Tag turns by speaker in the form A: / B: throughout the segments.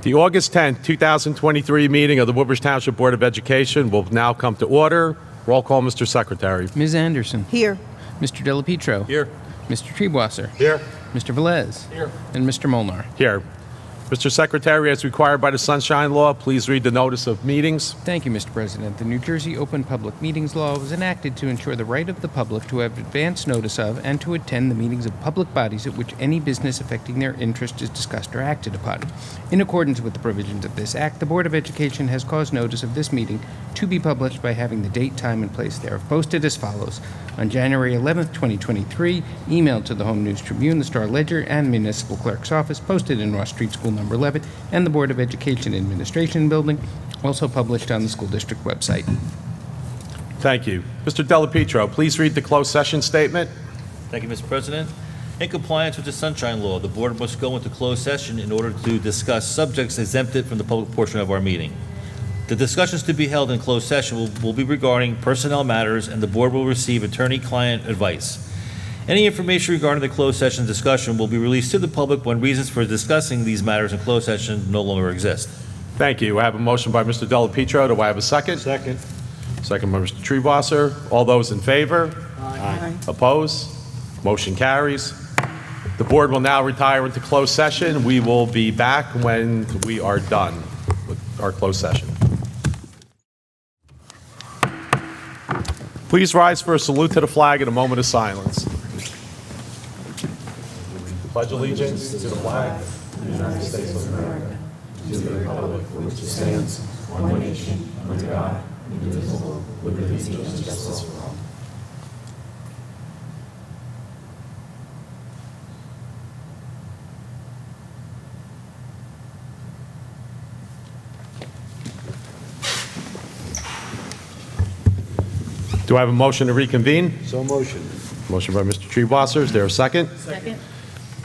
A: The August 10th, 2023 meeting of the Woodbridge Township Board of Education will now come to order. Roll call, Mr. Secretary.
B: Ms. Anderson.
C: Here.
B: Mr. Delapietro.
A: Here.
B: Mr. Treebwasser.
A: Here.
B: Mr. Velez.
A: Here.
B: And Mr. Molnar.
A: Here. Mr. Secretary, as required by the Sunshine Law, please read the notice of meetings.
B: Thank you, Mr. President. The New Jersey Open Public Meetings Law was enacted to ensure the right of the public to have advance notice of and to attend the meetings of public bodies at which any business affecting their interest is discussed or acted upon. In accordance with the provisions of this Act, the Board of Education has caused notice of this meeting to be published by having the date, time, and place thereof posted as follows. On January 11th, 2023, emailed to the Home News Tribune, the Star Ledger, and Municipal Clerk's Office, posted in Ross Street School Number 11, and the Board of Education Administration Building, also published on the school district website.
A: Thank you. Mr. Delapietro, please read the closed session statement.
D: Thank you, Mr. President. In compliance with the Sunshine Law, the board must go into closed session in order to discuss subjects exempted from the public portion of our meeting. The discussions to be held in closed session will be regarding personnel matters, and the board will receive attorney-client advice. Any information regarding the closed session discussion will be released to the public when reasons for discussing these matters in closed session no longer exist.
A: Thank you. I have a motion by Mr. Delapietro. Do I have a second?
E: Second.
A: Second by Mr. Treebwasser. All those in favor?
C: Aye.
A: Opposed? Motion carries. The board will now retire into closed session. We will be back when we are done with our closed session. Please rise for a salute to the flag and a moment of silence. Pledge allegiance to the flag of the United States of America, to the republic for which it stands, one nation, under God, indivisible, with liberty and justice for all. Do I have a motion to reconvene?
E: So motion.
A: Motion by Mr. Treebwasser. Is there a second?
C: Second.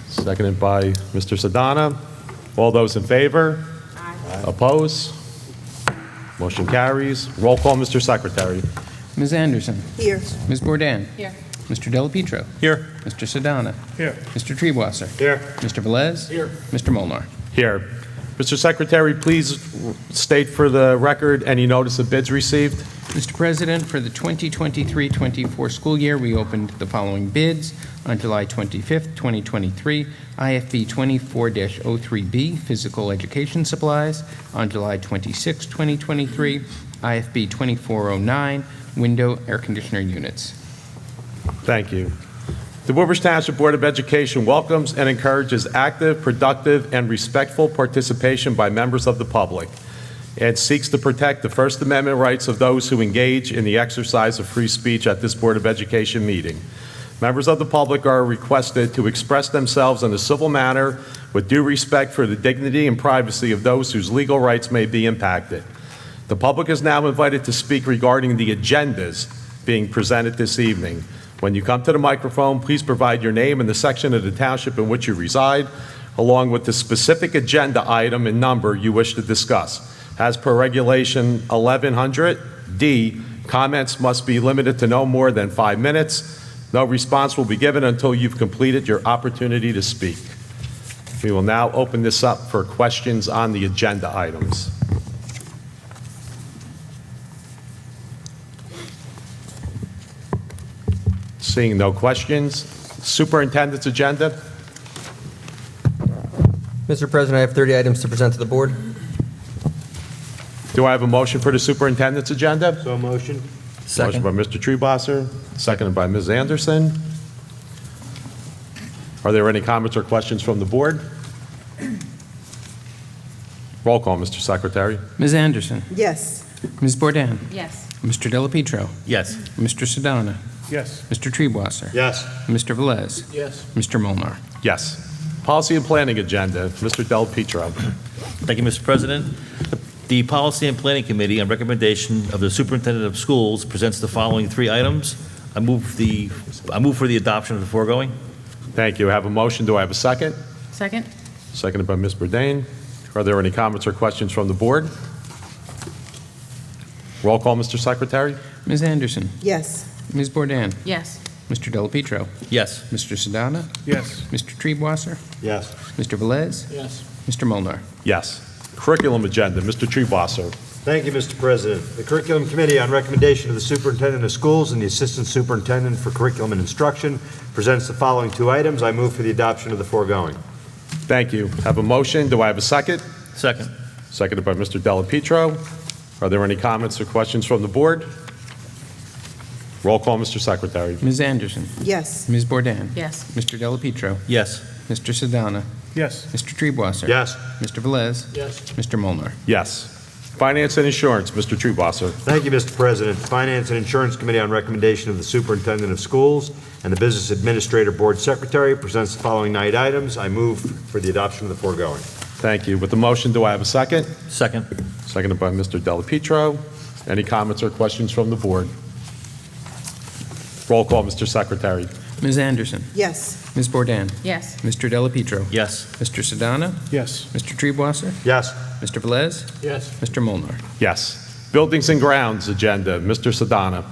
A: Seconded by Mr. Sedana. All those in favor?
C: Aye.
A: Oppose? Motion carries. Roll call, Mr. Secretary.
B: Ms. Anderson.
C: Here.
B: Ms. Bourdain.
C: Here.
B: Mr. Delapietro.
D: Here.
B: Mr. Sedana.
E: Here.
B: Mr. Treebwasser.
E: Here.
B: Mr. Velez.
E: Here.
B: Mr. Molnar.
A: Here. Mr. Secretary, please state for the record any notice of bids received.
B: Mr. President, for the 2023-24 school year, we opened the following bids. On July 25th, 2023, IFB 24-03B, Physical Education Supplies. On July 26th, 2023, IFB 2409, Window Air Conditioner Units.
A: Thank you. The Woodbridge Township Board of Education welcomes and encourages active, productive, and respectful participation by members of the public and seeks to protect the First Amendment rights of those who engage in the exercise of free speech at this Board of Education meeting. Members of the public are requested to express themselves in a civil manner with due respect for the dignity and privacy of those whose legal rights may be impacted. The public is now invited to speak regarding the agendas being presented this evening. When you come to the microphone, please provide your name and the section of the township in which you reside, along with the specific agenda item and number you wish to discuss. As per Regulation 1100D, comments must be limited to no more than 5 minutes. No response will be given until you've completed your opportunity to speak. We will now open this up for questions on the agenda items. Seeing no questions, Superintendent's agenda.
F: Mr. President, I have 30 items to present to the board.
A: Do I have a motion for the superintendent's agenda?
E: So motion.
A: Motion by Mr. Treebwasser, seconded by Ms. Anderson. Are there any comments or questions from the board? Roll call, Mr. Secretary.
B: Ms. Anderson.
C: Yes.
B: Ms. Bourdain.
C: Yes.
B: Mr. Delapietro.
D: Yes.
B: Mr. Sedana.
E: Yes.
B: Mr. Treebwasser.
E: Yes.
B: Mr. Velez.
E: Yes.
B: Mr. Molnar.
A: Yes. Policy and Planning Agenda, Mr. Delapietro.
D: Thank you, Mr. President. The Policy and Planning Committee, on recommendation of the Superintendent of Schools, presents the following 3 items. I move for the adoption of the foregoing.
A: Thank you. I have a motion. Do I have a second?
C: Second.
A: Seconded by Ms. Bourdain. Are there any comments or questions from the board? Roll call, Mr. Secretary.
B: Ms. Anderson.
C: Yes.
B: Ms. Bourdain.
C: Yes.
B: Mr. Delapietro.
D: Yes.
B: Mr. Sedana.
E: Yes.
B: Mr. Treebwasser.
E: Yes.
B: Mr. Velez.
E: Yes.
B: Mr. Molnar.
A: Yes. Curriculum agenda, Mr. Treebosser.
C: Thank you, Mr. President. The Curriculum Committee, on recommendation of the Superintendent of Schools and the Assistant Superintendent for Curriculum and Instruction, presents the following two items. I move for the adoption of the foregoing.
A: Thank you. Have a motion. Do I have a second?
D: Second.
A: Seconded by Mr. Delapietro. Are there any comments or questions from the board? Roll call, Mr. Secretary.
B: Ms. Anderson.
E: Yes.
B: Ms. Bourdain.
E: Yes.
B: Mr. Delapietro.
D: Yes.
B: Mr. Sedana.
G: Yes.
B: Mr. Treebwasser.
C: Yes.
B: Mr. Velez.
G: Yes.
B: Mr. Molnar.
A: Yes. Finance and Insurance, Mr. Treebosser.
C: Thank you, Mr. President. Finance and Insurance Committee, on recommendation of the Superintendent of Schools and the Business Administrator Board Secretary, presents the following 9 items. I move for the adoption of the foregoing.
A: Thank you. With the motion, do I have a second?
D: Second.
A: Seconded by Mr. Delapietro. Any comments or questions from the board? Roll call, Mr. Secretary.
B: Ms. Anderson.
E: Yes.
B: Ms. Bourdain.
E: Yes.
B: Mr. Delapietro.
D: Yes.
B: Mr. Sedana.
G: Yes.
B: Mr. Treebwasser.
C: Yes.
B: Mr. Velez.
G: Yes.
B: Mr. Molnar.
A: Yes. Buildings and Grounds agenda, Mr. Sedana.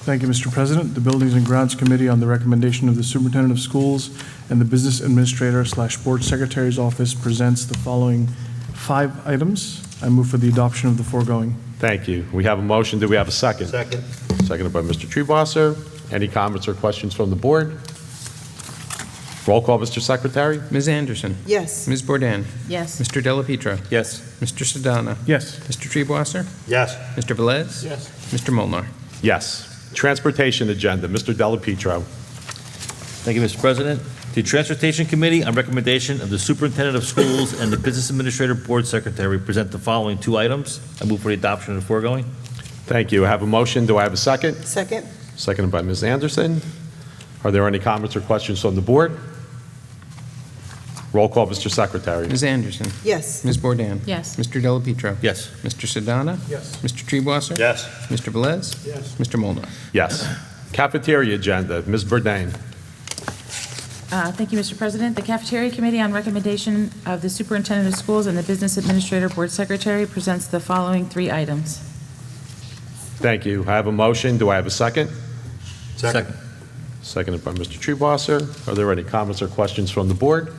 G: Thank you, Mr. President. The Buildings and Grounds Committee, on the recommendation of the Superintendent of Schools and the Business Administrator/Board Secretary's Office, presents the following 5 items. I move for the adoption of the foregoing.
A: Thank you. We have a motion. Do we have a second?
C: Second.
A: Seconded by Mr. Treebosser. Any comments or questions from the board? Roll call, Mr. Secretary.
B: Ms. Anderson.
E: Yes.
B: Ms. Bourdain.
E: Yes.
B: Mr. Delapietro.
D: Yes.
B: Mr. Sedana.
G: Yes.
B: Mr. Treebwasser.
C: Yes.
B: Mr. Velez.
G: Yes.
B: Mr. Molnar.
A: Yes. Transportation agenda, Mr. Delapietro.
D: Thank you, Mr. President. The Transportation Committee, on recommendation of the Superintendent of Schools and the Business Administrator Board Secretary, present the following 2 items. I move for the adoption of the foregoing.
A: Thank you. I have a motion. Do I have a second?
E: Second.
A: Seconded by Ms. Anderson. Are there any comments or questions from the board? Roll call, Mr. Secretary.
B: Ms. Anderson.
E: Yes.
B: Ms. Bourdain.
E: Yes.
B: Mr. Delapietro.
D: Yes.
B: Mr. Sedana.
G: Yes.
B: Mr. Treebwasser.
C: Yes.
B: Mr. Velez.
G: Yes.
B: Mr. Molnar.
A: Yes. Cafeteria agenda, Ms. Bourdain.
H: Thank you, Mr. President. The Cafeteria Committee, on recommendation of the Superintendent of Schools and the Business Administrator Board Secretary, presents the following 3 items.
A: Thank you. I have a motion. Do I have a second?
C: Second.
A: Seconded by Mr. Treebosser. Are there any comments or questions from the board?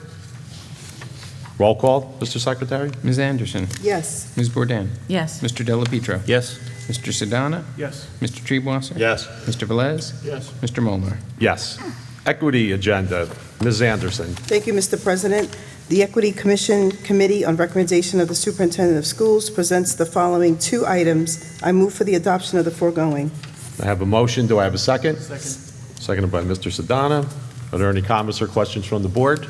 A: Roll call, Mr. Secretary.
B: Ms. Anderson.
E: Yes.
B: Ms. Bourdain.
H: Yes.
B: Mr. Delapietro.
D: Yes.
B: Mr. Sedana.
G: Yes.
B: Mr. Treebwasser.
C: Yes.
B: Mr. Velez.
G: Yes.
B: Mr. Molnar.
A: Yes. Equity agenda, Ms. Anderson.
E: Thank you, Mr. President. The Equity Committee, on recommendation of the Superintendent of Schools, presents the following 2 items. I move for the adoption of the foregoing.
A: I have a motion. Do I have a second?
G: Second.
A: Seconded by Mr. Sedana. Are there any comments or questions from the board?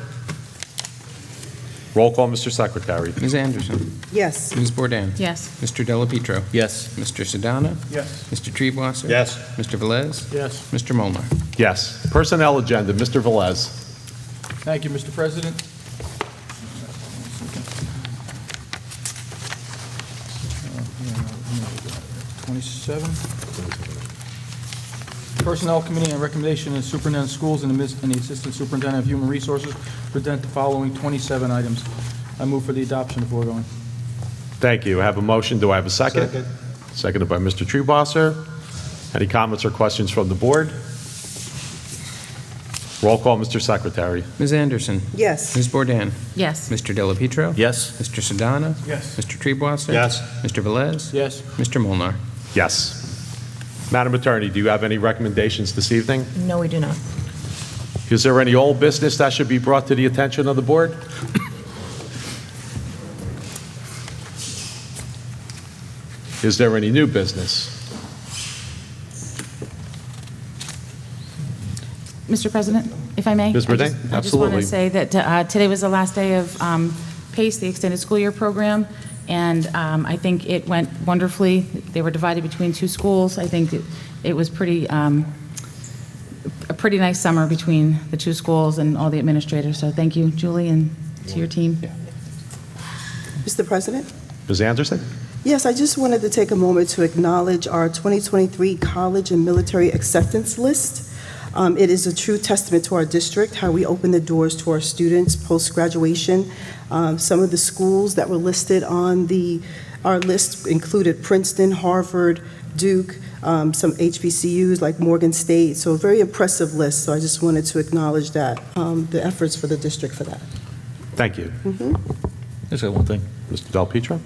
A: Roll call, Mr. Secretary.
B: Ms. Anderson.
E: Yes.
B: Ms. Bourdain.
H: Yes.
B: Mr. Delapietro.
D: Yes.
B: Mr. Sedana.
G: Yes.
B: Mr. Treebwasser.
C: Yes.
B: Mr. Velez.
G: Yes.
B: Mr. Molnar.
A: Yes. Personnel agenda, Mr. Velez.
G: Thank you, Mr. President. 27. Personnel Committee, on recommendation of the Superintendent of Schools and the Assistant Superintendent of Human Resources, present the following 27 items. I move for the adoption of the foregoing.
A: Thank you. I have a motion. Do I have a second?
C: Second.
A: Seconded by Mr. Treebosser. Any comments or questions from the board? Roll call, Mr. Secretary.
B: Ms. Anderson.
E: Yes.
B: Ms. Bourdain.
H: Yes.
B: Mr. Delapietro.
D: Yes.
B: Mr. Sedana.
G: Yes.
B: Mr. Treebwasser.
C: Yes.
B: Mr. Velez.
G: Yes.
B: Mr. Molnar.
A: Yes. Madam Attorney, do you have any recommendations this evening?
I: No, we do not.
A: Is there any old business that should be brought to the attention of the board? Is there any new business?
H: Mr. President, if I may?
A: Ms. Bourdain?
H: I just want
A: Absolutely.
H: to say that today was the last day of PACE, the Extended School Year Program, and I think it went wonderfully. They were divided between 2 schools. I think it was a pretty nice summer between the 2 schools and all the administrators. So thank you, Julie, and to your team.
E: Mr. President?
A: Ms. Anderson?
E: Yes, I just wanted to take a moment to acknowledge our 2023 College and Military Acceptance List. It is a true testament to our district, how we open the doors to our students post-graduation. Some of the schools that were listed on our list included Princeton, Harvard, Duke, some HBCUs like Morgan State, so a very impressive list. So I just wanted to acknowledge that, the efforts for the district for that.
A: Thank you.
D: Just got one thing.
A: Mr. Del Pietro?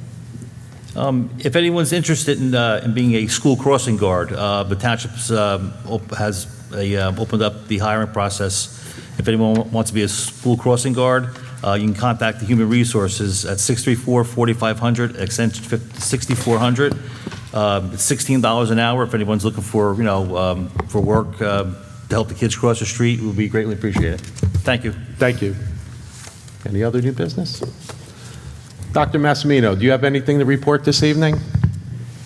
D: If anyone's interested in being a school crossing guard, the Township has opened up the hiring process. If anyone wants to be a school crossing guard, you can contact the Human Resources at 634-4500, extension 6400. It's $16 an hour. If anyone's looking for, for work to help the kids cross the street, it would be greatly appreciated. Thank you.
A: Thank you. Any other new business? Dr. Massimino, do you have anything to report this evening?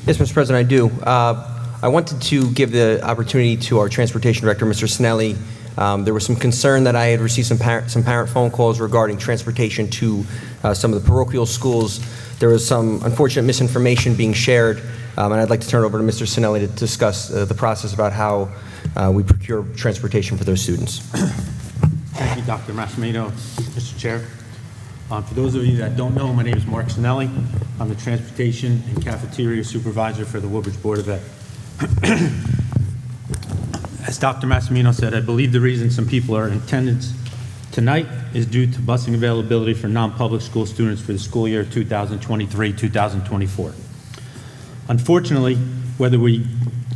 F: Yes, Mr. President, I do. I wanted to give the opportunity to our Transportation Director, Mr. Snelly. There was some concern that I had received some parent phone calls regarding transportation to some of the parochial schools. There was some unfortunate misinformation being shared, and I'd like to turn it over to Mr. Snelly to discuss the process about how we procure transportation for those students.
I: Thank you, Dr. Massimino, Mr. Chair. For those of you that don't know, my name is Mark Sinelli. I'm the Transportation and Cafeteria Supervisor for the Woodbridge Board of Ed. As Dr. Massimino said, I believe the reason some people are in attendance tonight is due to busing availability for non-public school students for the school year 2023-2024. Unfortunately, whether we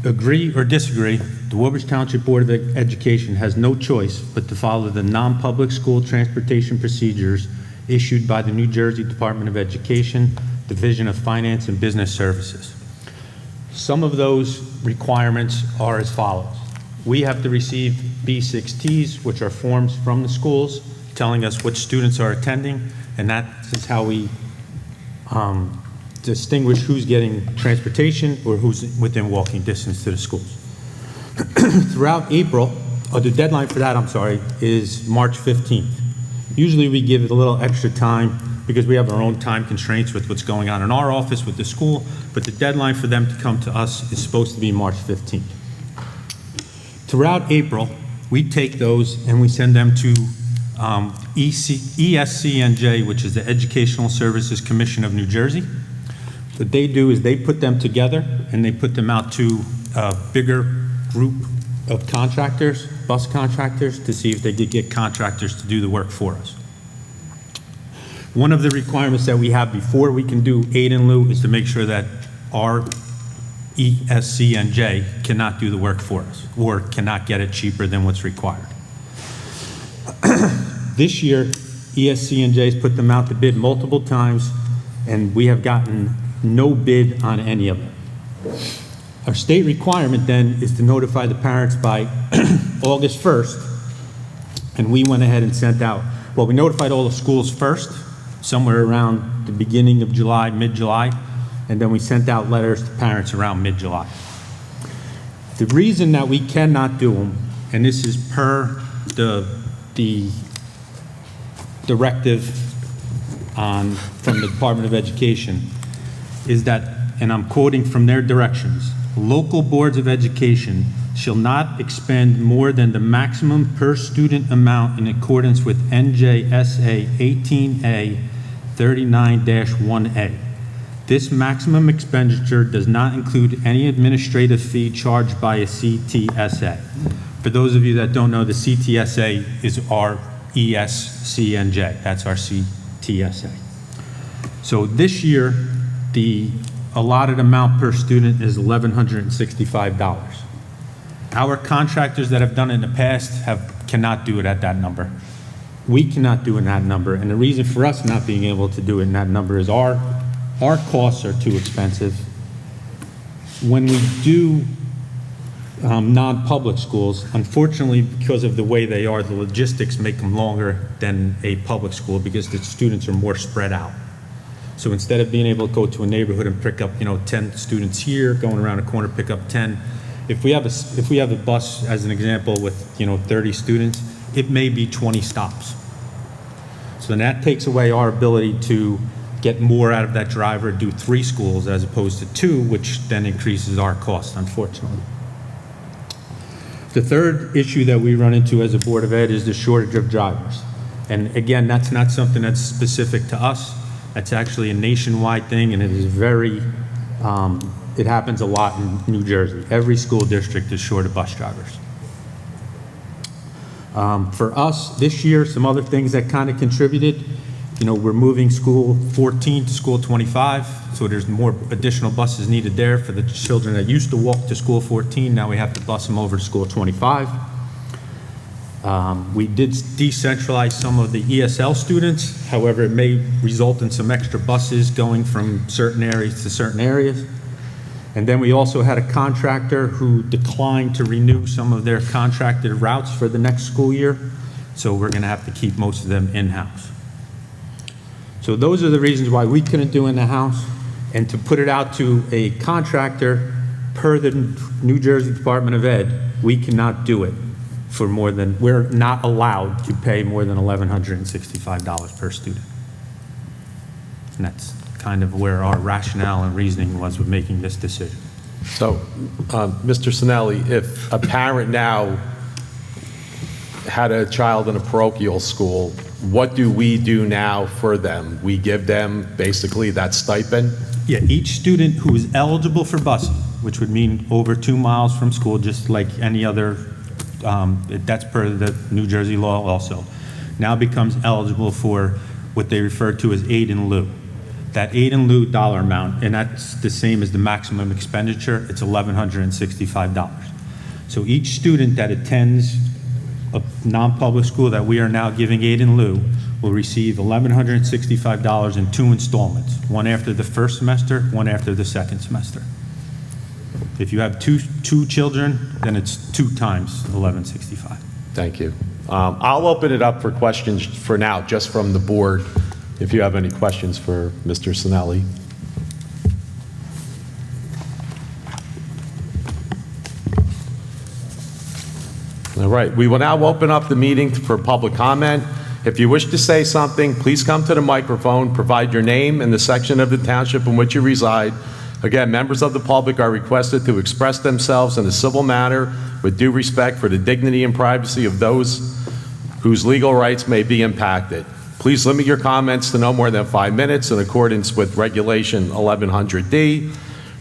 I: agree or disagree, the Woodbridge Township Board of Education has no choice but to follow the non-public school transportation procedures issued by the New Jersey Department of Education, Division of Finance and Business Services. Some of those requirements are as follows. We have to receive B6Ts, which are forms from the schools telling us which students are attending, and that is how we distinguish who's getting transportation or who's within walking distance to the schools. Throughout April, or the deadline for that, is March 15th. Usually we give it a little extra time because we have our own time constraints with what's going on in our office with the school, but the deadline for them to come to us is supposed to be March 15th. Throughout April, we take those and we send them to ESCNJ, which is the Educational Services Commission of New Jersey. What they do is they put them together and they put them out to a bigger group of contractors, bus contractors, to see if they could get contractors to do the work for us. One of the requirements that we have before we can do aid in lieu is to make sure that our ESCNJ cannot do the work for us or cannot get it cheaper than what's required. This year, ESCNJ has put them out to bid multiple times, and we have gotten no bid on any of them. Our state requirement then is to notify the parents by August 1st, and we went ahead and sent out, well, we notified all the schools first, somewhere around the beginning of July, mid-July, and then we sent out letters to parents around mid-July. The reason that we cannot do them, and this is per the directive from the Department of Education, is that, and I'm quoting from their directions, local boards of education shall not expend more than the maximum per student amount in accordance with NJSA 18A 39-1A. This maximum expenditure does not include any administrative fee charged by a CTSA. For those of you that don't know, the CTSA is our ESCNJ. That's our CTSA. So this year, the allotted amount per student is $1,165. Our contractors that have done it in the past cannot do it at that number. We cannot do it in that number, and the reason for us not being able to do it in that number is our costs are too expensive. When we do non-public schools, unfortunately, because of the way they are, the logistics make them longer than a public school because the students are more spread out. So instead of being able to go to a neighborhood and pick up, 10 students here, going around a corner, pick up 10, if we have a bus, as an example, with 30 students, it may be 20 stops. So then that takes away our ability to get more out of that driver, do 3 schools as opposed to 2, which then increases our cost, unfortunately. The third issue that we run into as a Board of Ed is the shortage of drivers. And again, that's not something that's specific to us. That's actually a nationwide thing, and it is it happens a lot in New Jersey. Every school district is short of bus drivers. For us, this year, some other things that kind of contributed we're moving school 14 to school 25, so there's more additional buses needed there for the children that used to walk to school 14. Now we have to bus them over to school 25. We did decentralize some of the ESL students. However, it may result in some extra buses going from certain areas to certain areas. And then we also had a contractor who declined to renew some of their contracted routes for the next school year. So we're going to have to keep most of them in-house. So those are the reasons why we couldn't do in-house. And to put it out to a contractor, per the New Jersey Department of Ed, we cannot do it for more than, we're not allowed to pay more than $1,165 per student. And that's kind of where our rationale and reasoning was with making this decision.
A: So, Mr. Sinelli, if a parent now had a child in a parochial school, what do we do now for them? We give them basically that stipend?
I: Yeah, each student who is eligible for busing, which would mean over 2 miles from school, just like any other, that's per the New Jersey law also, now becomes eligible for what they refer to as aid in lieu. That aid in lieu dollar amount, and that's the same as the maximum expenditure, it's $1,165. So each student that attends a non-public school that we are now giving aid in lieu will receive $1,165 in 2 installments, one after the first semester, one after the second semester. If you have two children, then it's 2 times $1,165.
A: Thank you. I'll open it up for questions for now, just from the board, if you have any questions for Mr. Sinelli. All right, we will now open up the meeting for public comment. If you wish to say something, please come to the microphone, provide your name and the section of the township in which you reside. Again, members of the public are requested to express themselves in a civil manner with due respect for the dignity and privacy of those whose legal rights may be impacted. Please limit your comments to no more than 5 minutes in accordance with Regulation 1100D.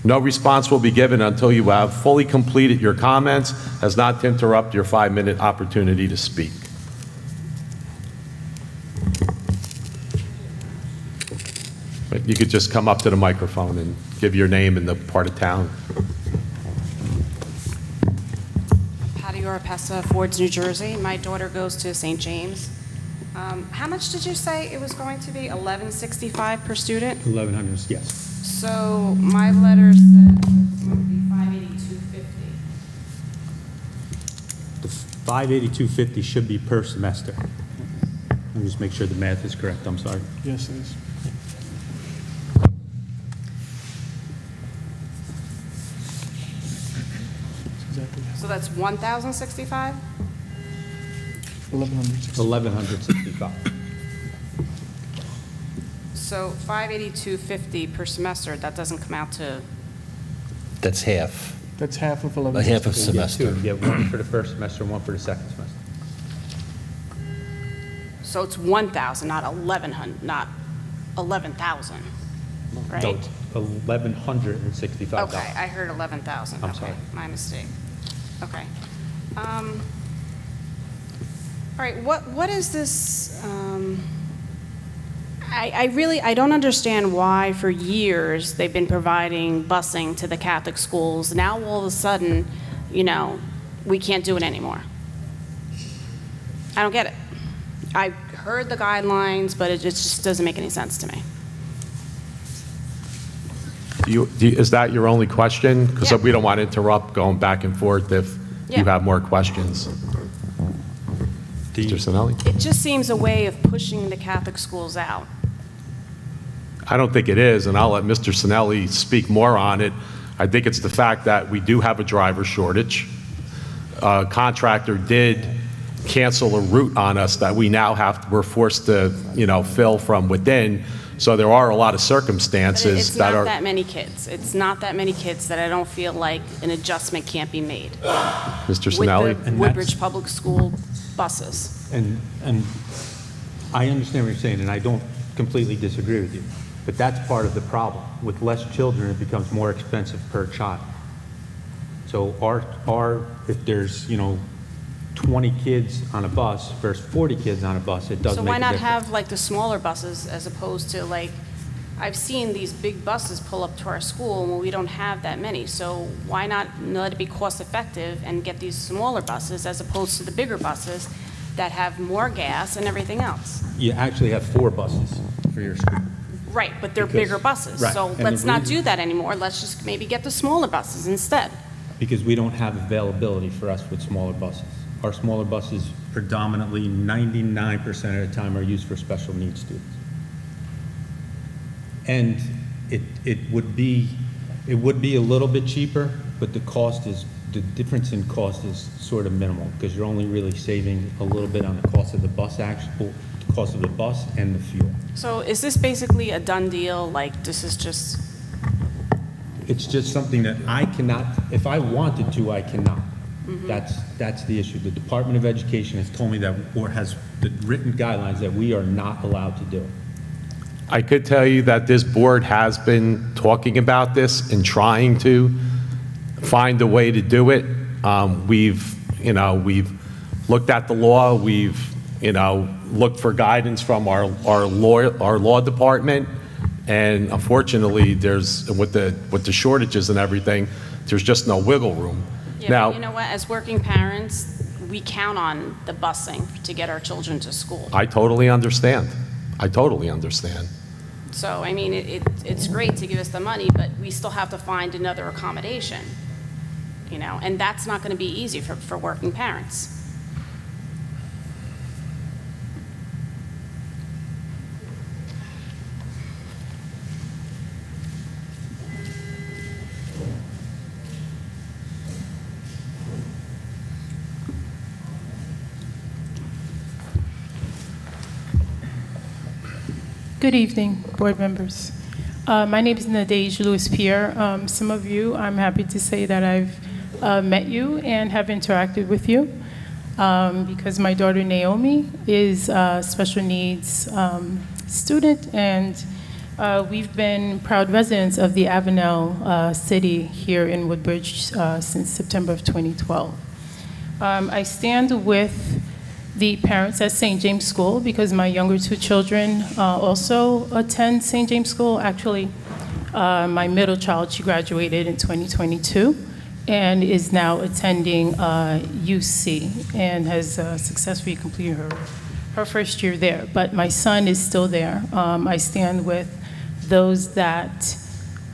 A: No response will be given until you have fully completed your comments, as not to interrupt your 5-minute opportunity to speak. But you could just come up to the microphone and give your name and the part of town.
J: Patty Oropesa, Fords, New Jersey. My daughter goes to St. James. How much did you say it was going to be? $1,165 per student?
I: 1,100, yes.
J: So my letter said it's going to be $582.50.
I: The $582.50 should be per semester. Let me just make sure the math is correct, I'm sorry.
G: Yes, it is. Exactly.
J: So that's $1,065?
G: 1,160.
I: 1,165.
J: So $582.50 per semester, that doesn't come out to,
K: That's half,
G: That's half of
K: a
G: 11.
K: half of
I: You get
K: semester.
I: two. You get one for the first semester and one for the second semester.
J: so it's 1,000, not 1,100, not 11,000, right?
I: No, it's $1,165.
J: Okay, I heard 11,000.
I: I'm
J: Okay,
I: sorry.
J: my mistake. Okay. All right, what is this, I don't understand why for years they've been providing busing to the Catholic schools. Now all of a sudden, we can't do it anymore. I don't get it. I heard the guidelines, but it just doesn't make any sense to me.
A: Is that your only question? Because
J: Yeah.
A: we don't want to interrupt going back and forth if you
J: Yeah.
A: have more questions. Mr. Sinelli?
J: It just seems a way of pushing the Catholic schools out.
A: I don't think it is, and I'll let Mr. Sinelli speak more on it. I think it's the fact that we do have a driver shortage. A contractor did cancel a route on us that we now we're forced to, fill from within. So there are a lot of
J: But
A: circumstances
J: it's
A: that
J: not
A: are.
J: that many kids. It's not that many kids that I don't feel like an adjustment can't be made.
A: Mr. Sinelli?
J: With the Woodbridge Public School buses.
I: And I understand what you're saying, and I don't completely disagree with you, but that's part of the problem. With less children, it becomes more expensive per child. So if there's, 20 kids on a bus versus 40 kids on a bus, it does
J: So
I: make a
J: why not
I: difference.
J: have like the smaller buses as opposed to like, I've seen these big buses pull up to our school when we don't have that many. So why not let it be cost effective and get these smaller buses as opposed to the bigger buses that have more gas and everything else?
I: You actually have 4 buses for your school.
J: Right, but they're
I: Because-
J: bigger buses.
I: right,
J: So
I: and the
J: let's not
I: reason-
J: do that anymore. Let's just maybe get the smaller buses instead.
I: Because we don't have availability for us with smaller buses. Our smaller buses predominantly, 99% of the time, are used for special needs students. And it would be a little bit cheaper, but the difference in cost is sort of minimal, because you're only really saving a little bit on the cost of the bus, cost of the bus and the fuel.
J: So is this basically a done deal? Like, this is just,
I: It's just something that I cannot, if I wanted to, I cannot. That's the issue. The Department of Education has told me that, or has the written guidelines that we are not allowed to do it.
A: I could tell you that this board has been talking about this and trying to find a way to do it. We've looked at the law, we've, looked for guidance from our law department, and unfortunately, with the shortages and everything, there's just no wiggle room.
J: yeah,
A: Now,
J: but you know what? As working parents, we count on the busing to get our children to school.
A: I totally understand. I totally understand.
J: So, I mean, it's great to give us the money, but we still have to find another accommodation, and that's not going to be easy for working parents.
L: Good evening, board members. My name is Nadege Lewis-Pierre. Some of you, I'm happy to say that I've met you and have interacted with you because my daughter Naomi is a special needs student, and we've been proud residents of the Avenel City here in Woodbridge since September of 2012. I stand with the parents at St. James School because my younger 2 children also attend St. James School. Actually, my middle child, she graduated in 2022 and is now attending UC and has successfully completed her first year there. But my son is still there. I stand with those that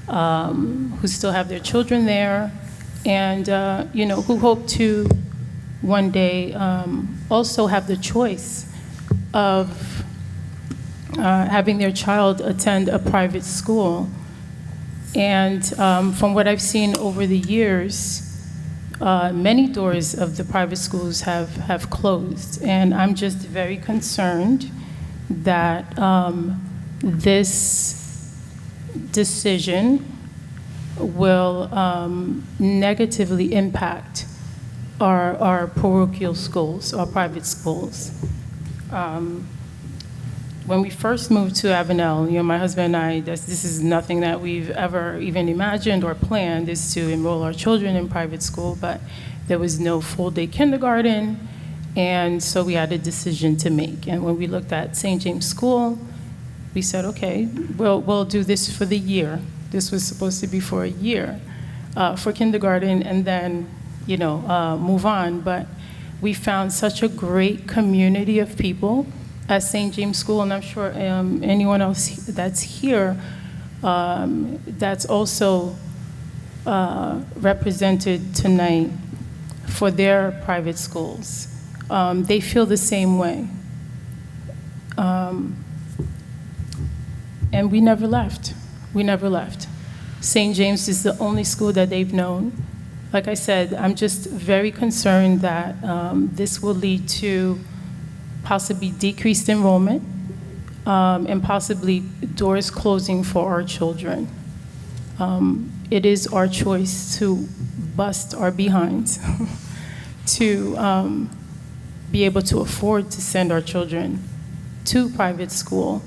L: who still have their children there and who hope to one day also have the choice of having their child attend a private school. And from what I've seen over the years, many doors of the private schools have closed. And I'm just very concerned that this decision will negatively impact our parochial schools, our private schools. When we first moved to Avenel, my husband and I, this is nothing that we've ever even imagined or planned, is to enroll our children in private school, but there was no full-day kindergarten, and so we had a decision to make. And when we looked at St. James School, we said, okay, we'll do this for the year. This was supposed to be for a year for kindergarten, and then move on. But we found such a great community of people at St. James School, and I'm sure anyone else that's here that's also represented tonight for their private schools. They feel the same way. And we never left. We never left. St. James is the only school that they've known. Like I said, I'm just very concerned that this will lead to possibly decreased enrollment and possibly doors closing for our children. It is our choice to bust our behinds to be able to afford to send our children to private school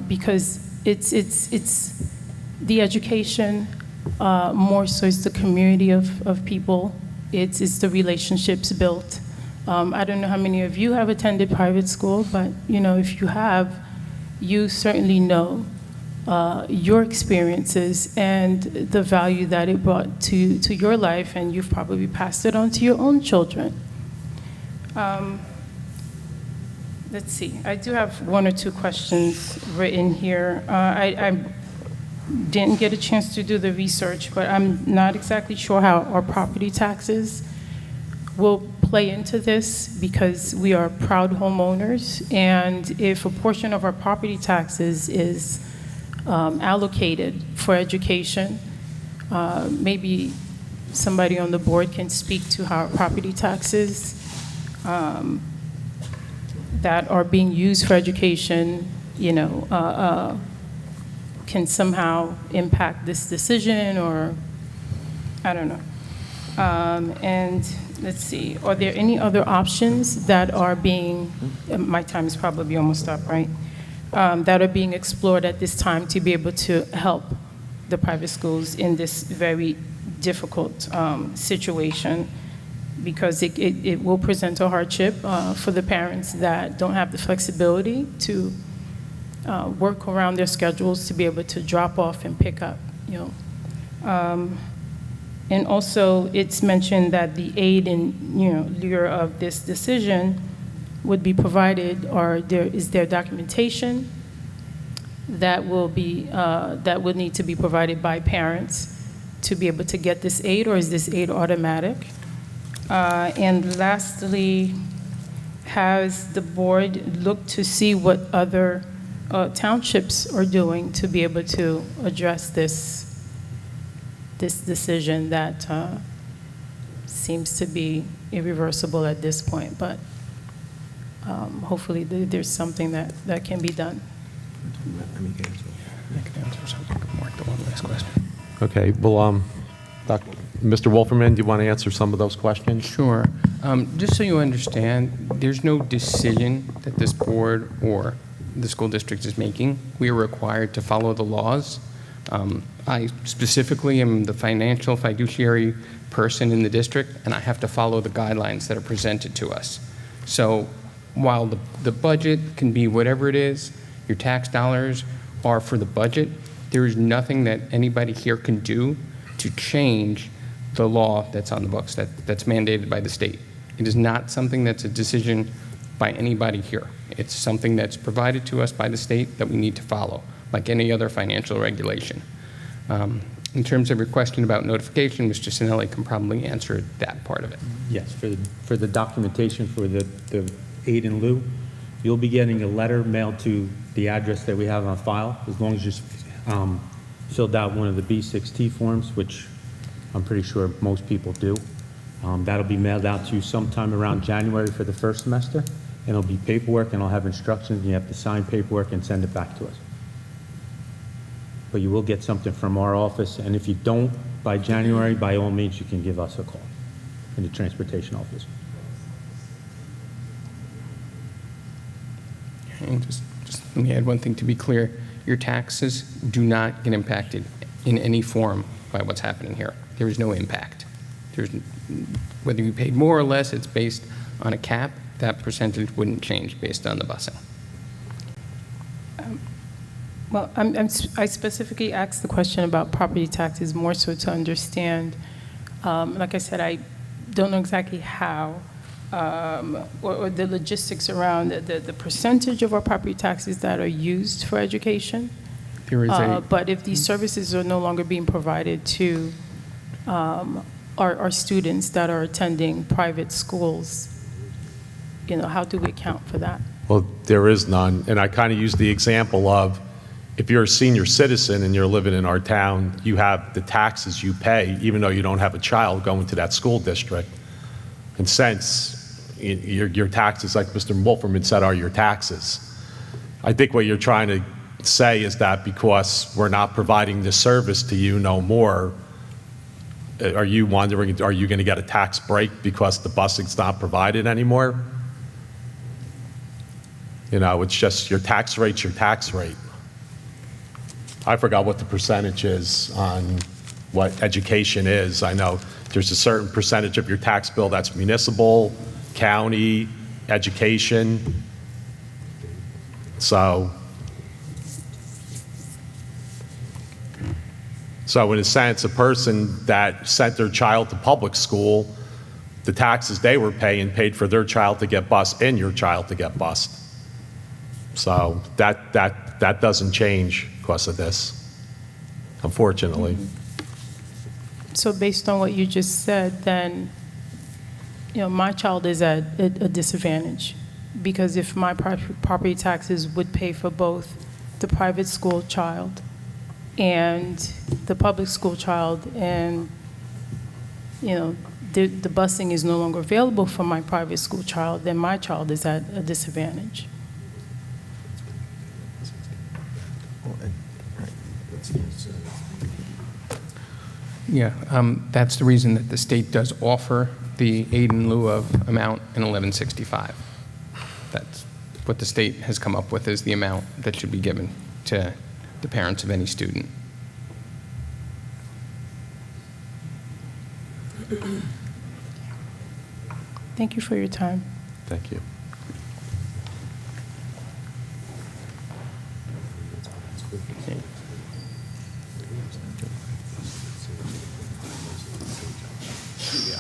L: because it's the education, more so it's the community of people, it's the relationships built I don't know how many of you have attended private school, but, if you have, you certainly know your experiences and the value that it brought to your life, and you've probably passed it on to your own children. Let's see, I do have one or two questions written here. I didn't get a chance to do the research, but I'm not exactly sure how our property taxes will play into this, because we are proud homeowners, and if a portion of our property taxes is allocated for education, maybe somebody on the board can speak to how property taxes that are being used for education, can somehow impact this decision, or I don't know. And let's see, are there any other options that are being, my time is probably almost up, right? That are being explored at this time to be able to help the private schools in this very difficult situation, because it will present a hardship for the parents that don't have the flexibility to work around their schedules to be able to drop off and pick up, And also, it's mentioned that the aid in, lieu of this decision would be provided, or is there documentation that will be, that would need to be provided by parents to be able to get this aid, or is this aid automatic? And lastly, has the board looked to see what other townships are doing to be able to address this decision that seems to be irreversible at this point, but hopefully there's something that can be done.
A: Okay, well, Mr. Wolferman, do you want to answer some of those questions?
B: Sure. Just so you understand, there's no decision that this board or the school district is making. We are required to follow the laws. I specifically am the financial fiduciary person in the district, and I have to follow the guidelines that are presented to us. So while the budget can be whatever it is, your tax dollars are for the budget, there is nothing that anybody here can do to change the law that's on the books, that's mandated by the state. It is not something that's a decision by anybody here. It's something that's provided to us by the state that we need to follow, like any other financial regulation. In terms of your question about notification, Mr. Sinelli can probably answer that part of it.
I: Yes, for the documentation for the aid in lieu, you'll be getting a letter mailed to the address that we have on file, as long as you filled out one of the B6T forms, which I'm pretty sure most people do. That'll be mailed out to you sometime around January for the first semester, and it'll be paperwork, and I'll have instructions, and you have to sign paperwork and send it back to us. But you will get something from our office, and if you don't by January, by all means, you can give us a call in the transportation office.
B: And just let me add one thing to be clear. Your taxes do not get impacted in any form by what's happening here. There is no impact. Whether you paid more or less, it's based on a cap. That percentage wouldn't change based on the busing.
L: Well, I specifically asked the question about property taxes more so to understand, like I said, I don't know exactly how, or the logistics around the percentage of our property taxes that are used for education.
B: There is
L: but if these services are no longer being provided to our students that are attending private schools, how do we account for that?
A: Well, there is none, and I kind of use the example of, if you're a senior citizen and you're living in our town, you have the taxes you pay, even though you don't have a child going to that school district. And since your taxes, like Mr. Wolferman said, are your taxes. I think what you're trying to say is that because we're not providing this service to you no more, are you wondering, are you going to get a tax break because the busing's not provided anymore? It's just your tax rate's your tax rate. I forgot what the percentage is on what education is. I know there's a certain percentage of your tax bill that's municipal, county, education. So in a sense, a person that sent their child to public school, the taxes they were paying paid for their child to get bused and your child to get bused. So that doesn't change because of this, unfortunately.
L: So based on what you just said, then, my child is at a disadvantage, because if my property taxes would pay for both the private school child and the public school child, and, the busing is no longer available for my private school child, then my child is at a disadvantage.
B: Yeah, that's the reason that the state does offer the aid in lieu of amount in 1165. That's what the state has come up with, is the amount that should be given to the parents of any student.
L: Thank you for your time.
A: Thank you.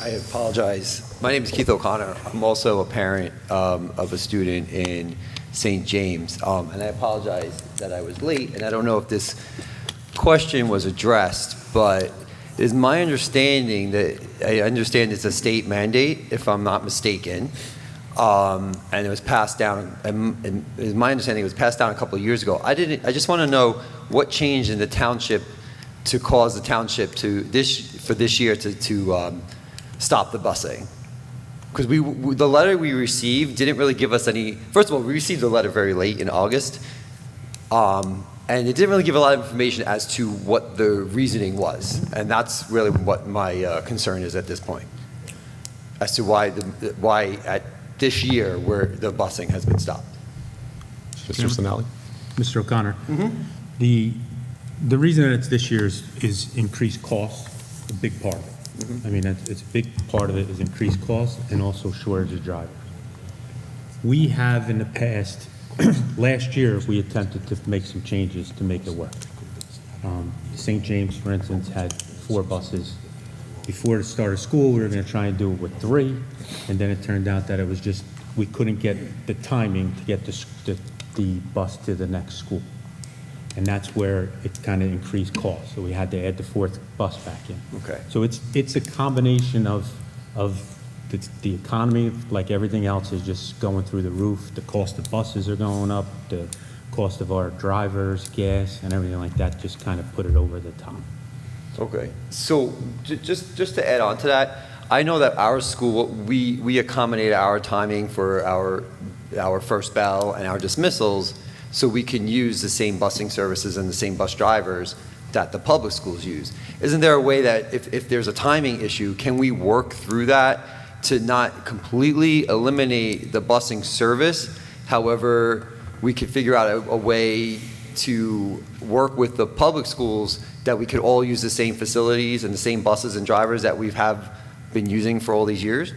M: I apologize. My name is Keith O'Connor. I'm also a parent of a student in St. James, and I apologize that I was late, and I don't know if this question was addressed, but it is my understanding that, I understand it's a state mandate, if I'm not mistaken, and it was passed down, and it is my understanding it was passed down a couple of years ago. I just want to know what changed in the township to cause the township for this year to stop the busing. Because the letter we received didn't really give us any. First of all, we received the letter very late in August, and it didn't really give a lot of information as to what the reasoning was, and that's really what my concern is at this point, as to why at this year where the busing has been stopped.
A: Mr. Sinelli?
I: Mr. O'Connor, the reason that it's this year is increased costs, a big part of it. I mean, it's a big part of it is increased costs and also shortage of drivers. We have in the past, last year, we attempted to make some changes to make it work. St. James, for instance, had 4 buses. Before the start of school, we were going to try and do it with 3, and then it turned out that it was just, we couldn't get the timing to get the bus to the next school. And that's where it kind of increased costs. So we had to add the 4th bus back in.
M: Okay.
I: So it's a combination of the economy, like everything else, is just going through the roof. The cost of buses are going up. The cost of our drivers, gas, and everything like that just kind of put it over the top.
M: Okay. So just to add on to that, I know that our school, we accommodate our timing for our first bell and our dismissals, so we can use the same busing services and the same bus drivers that the public schools use. Isn't there a way that if there's a timing issue, can we work through that to not completely eliminate the busing service? However, we could figure out a way to work with the public schools that we could all use the same facilities and the same buses and drivers that we have been using for all these years?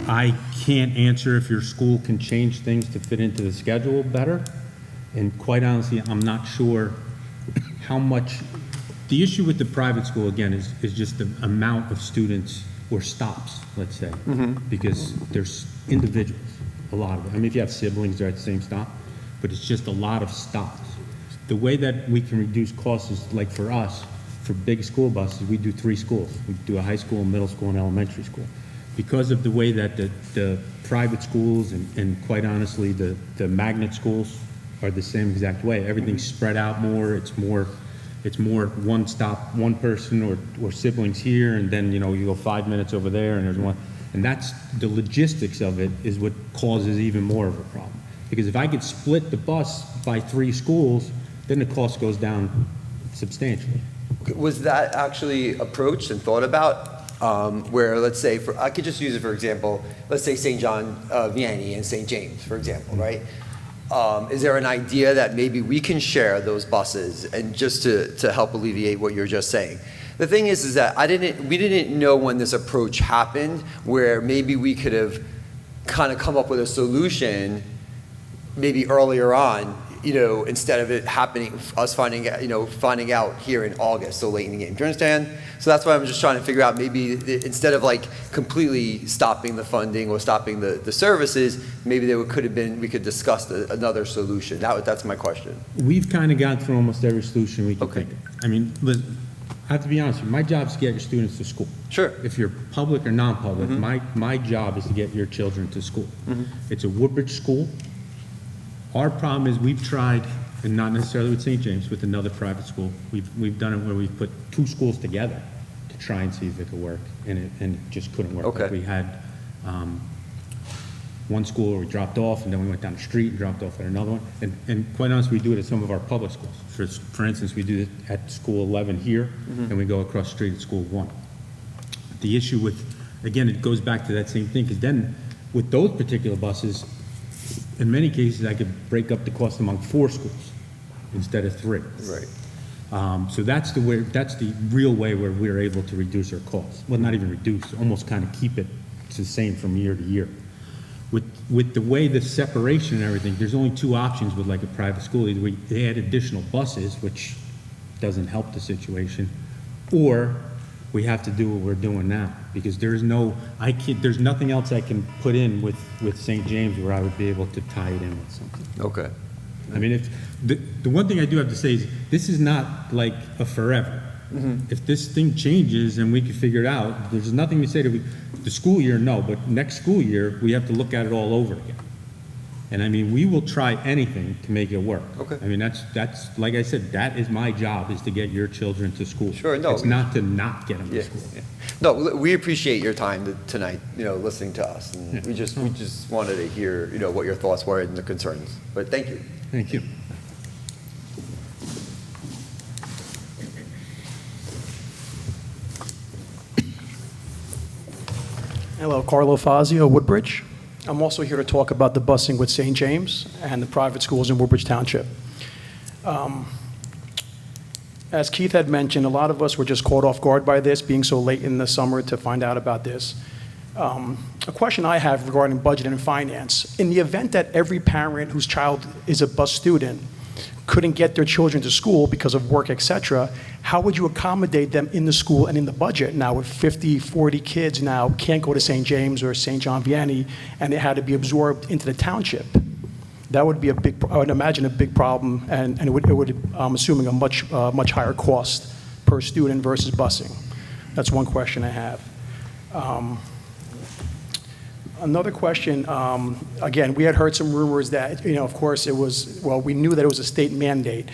I: I can't answer if your school can change things to fit into the schedule better. And quite honestly, I'm not sure how much. The issue with the private school, again, is just the amount of students or stops, let's say, because there's individuals, a lot of them. I mean, if you have siblings, they're at the same stop, but it's just a lot of stops. The way that we can reduce costs is, like for us, for big school buses, we do 3 schools. We do a high school, middle school, and elementary school. Because of the way that the private schools and quite honestly the magnet schools are the same exact way. Everything's spread out more. It's more one stop, one person or siblings here, and then you go 5 minutes over there, and there's one. And that's the logistics of it is what causes even more of a problem. Because if I could split the bus by 3 schools, then the cost goes down substantially.
M: Was that actually approached and thought about? Where, let's say, I could just use it for example, let's say St. John Vianney and St. James, for example, right? Is there an idea that maybe we can share those buses and just to help alleviate what you're just saying? The thing is that we didn't know when this approach happened, where maybe we could have kind of come up with a solution maybe earlier on, instead of it happening, us finding out here in August, so late in the game. Do you understand? So that's why I'm just trying to figure out, maybe instead of like completely stopping the funding or stopping the services, maybe we could discuss another solution. That's my question.
I: We've kind of gone through almost every solution we could think of. I mean, listen, I have to be honest with you, my job is to get your students to school.
M: Sure.
I: If you're public or non-public, my job is to get your children to school. It's a Woodbridge school. Our problem is we've tried, and not necessarily with St. James, with another private school, we've done it where we've put two schools together to try and see if it could work, and it just couldn't work.
M: Okay.
I: Like we had one school where we dropped off, and then we went down the street and dropped off at another one. And quite honestly, we do it at some of our public schools. For instance, we do it at School 11 here, and we go across the street at School 1. The issue with, again, it goes back to that same thing, because then with those particular buses, in many cases, I could break up the cost among 4 schools instead of 3.
M: Right.
I: So that's the real way where we're able to reduce our costs. Well, not even reduce, almost kind of keep it the same from year to year. With the way the separation and everything, there's only 2 options with like a private school. Either they add additional buses, which doesn't help the situation, or we have to do what we're doing now, because there's nothing else I can put in with St. James where I would be able to tie it in with something.
M: Okay.
I: I mean, if the one thing I do have to say is this is not like a forever. If this thing changes and we can figure it out, there's nothing to say to the school year, no, but next school year, we have to look at it all over again. And I mean, we will try anything to make it work.
M: Okay.
I: I mean, that's like I said, that is my job, is to get your children to school.
M: Sure, no.
I: It's not to not get them to
M: Yeah.
I: school.
M: Yeah. No, we appreciate your time tonight, listening to us. And
I: Yeah.
M: we just wanted to hear, what your thoughts were and the concerns. But thank you.
I: Thank you.
N: Hello, Carlo Fazio, Woodbridge. I'm also here to talk about the busing with St. James and the private schools in Woodbridge Township. As Keith had mentioned, a lot of us were just caught off guard by this, being so late in the summer to find out about this. A question I have regarding budget and finance: in the event that every parent whose child is a bus student couldn't get their children to school because of work, etc., how would you accommodate them in the school and in the budget? Now, if 50, 40 kids now can't go to St. James or St. John Vianney and they had to be absorbed into the township, that would be I would imagine, a big problem, and it would I'm assuming, a much higher cost per student versus busing. That's one question I have. Another question, again, we had heard some rumors that, of course we knew that it was a state mandate,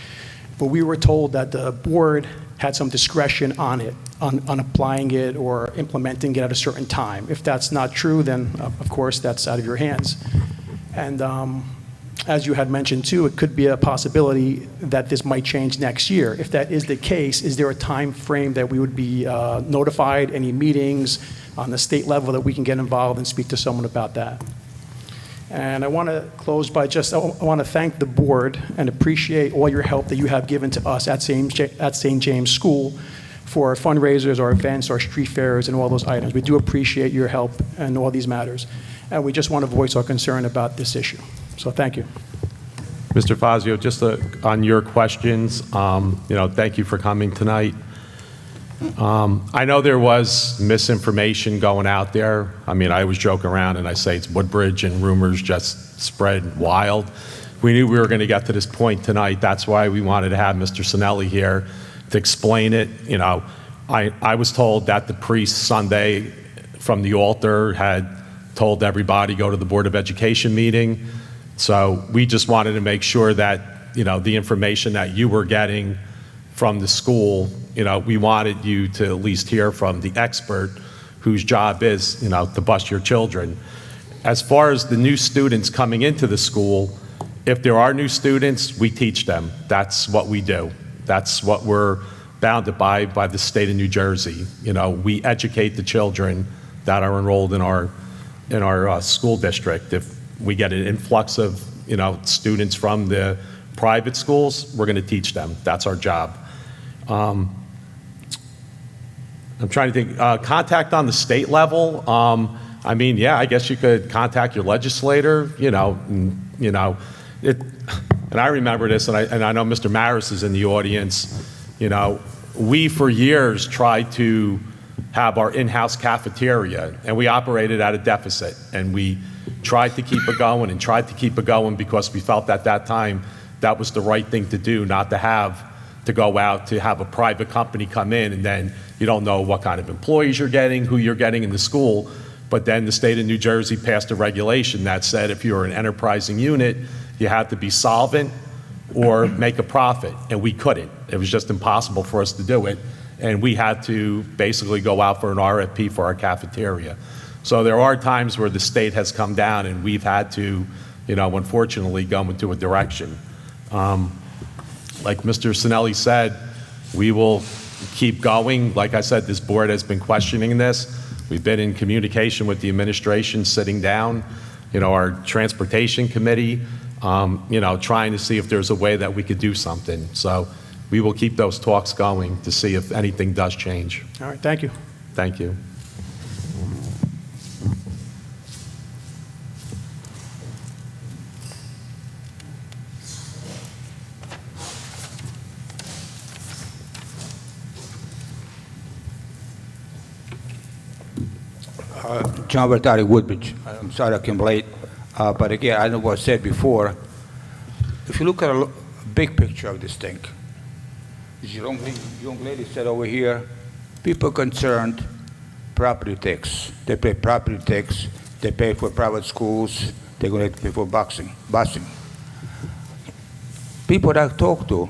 N: but we were told that the board had some discretion on it, on applying it or implementing it at a certain time. If that's not true, then of course that's out of your hands. And as you had mentioned too, it could be a possibility that this might change next year. If that is the case, is there a time frame that we would be notified, any meetings on the state level that we can get involved and speak to someone about that? And I want to close by I want to thank the board and appreciate all your help that you have given to us at St. James School for our fundraisers, our events, our street fairs, and all those items. We do appreciate your help in all these matters. And we just want to voice our concern about this issue. So thank you.
A: Mr. Fazio, just on your questions, thank you for coming tonight. I know there was misinformation going out there. I mean, I always joke around and I say it's Woodbridge, and rumors just spread wild. We knew we were going to get to this point tonight. That's why we wanted to have Mr. Sinelli here to explain it. I was told that the priest Sunday from the altar had told everybody go to the Board of Education meeting. So we just wanted to make sure that, the information that you were getting from the school, we wanted you to at least hear from the expert whose job is, to bus your children. As far as the new students coming into the school, if there are new students, we teach them. That's what we do. That's what we're bounded by the state of New Jersey. We educate the children that are enrolled in our school district. If we get an influx of, students from the private schools, we're going to teach them. That's our job. I'm trying to think, contact on the state level, I mean, yeah, I guess you could contact your legislator, and I remember this, and I know Mr. Maris is in the audience, we for years tried to have our in-house cafeteria, and we operated at a deficit, and we tried to keep it going and tried to keep it going because we felt at that time that was the right thing to do, not to have to go out to have a private company come in, and then you don't know what kind of employees you're getting, who you're getting in the school. But then the state of New Jersey passed a regulation that said if you're an enterprising unit, you had to be solvent or make a profit, and we couldn't. It was just impossible for us to do it, and we had to basically go out for an RFP for our cafeteria. So there are times where the state has come down and we've had to, unfortunately go into a direction. Like Mr. Sinelli said, we will keep going. Like I said, this board has been questioning this. We've been in communication with the administration, sitting down, our transportation committee, trying to see if there's a way that we could do something. So we will keep those talks going to see if anything does change.
N: All right, thank you.
A: Thank you.
O: John Bertari, Woodbridge. I'm sorry I came late, but again, I know what I said before. If you look at a big picture of this thing, this young lady said over here, people concerned, property tax. They pay property tax. They pay for private schools. They're going to pay for busing. People that I talk to,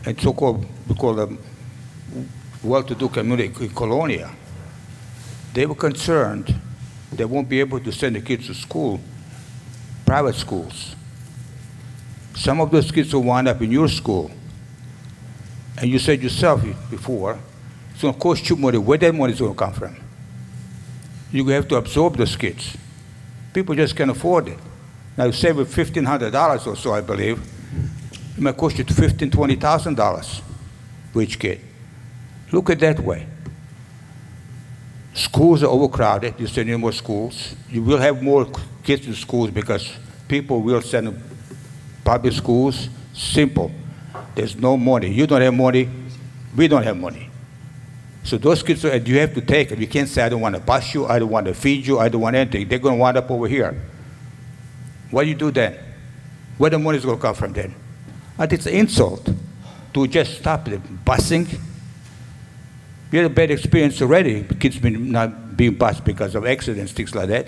O: and so-called, we call them well-to-do community in Colonia, they were concerned they won't be able to send the kids to school, private schools. Some of those kids will wind up in your school. And you said yourself before, it's going to cost you money. Where that money is going to come from? You have to absorb those kids. People just can't afford it. Now, you save $1,500 or so, I believe. It might cost you $15,000, $20,000 for each kid. Look at it that way. Schools are overcrowded. You send in more schools. You will have more kids in schools because people will send them public schools. Simple. There's no money. You don't have money. We don't have money. So those kids, you have to take them. You can't say, I don't want to bus you. I don't want to feed you. I don't want anything. They're going to wind up over here. What do you do then? Where the money is going to come from then? And it's an insult to just stop the busing. We had a bad experience already. Kids not being bused because of accidents, things like that.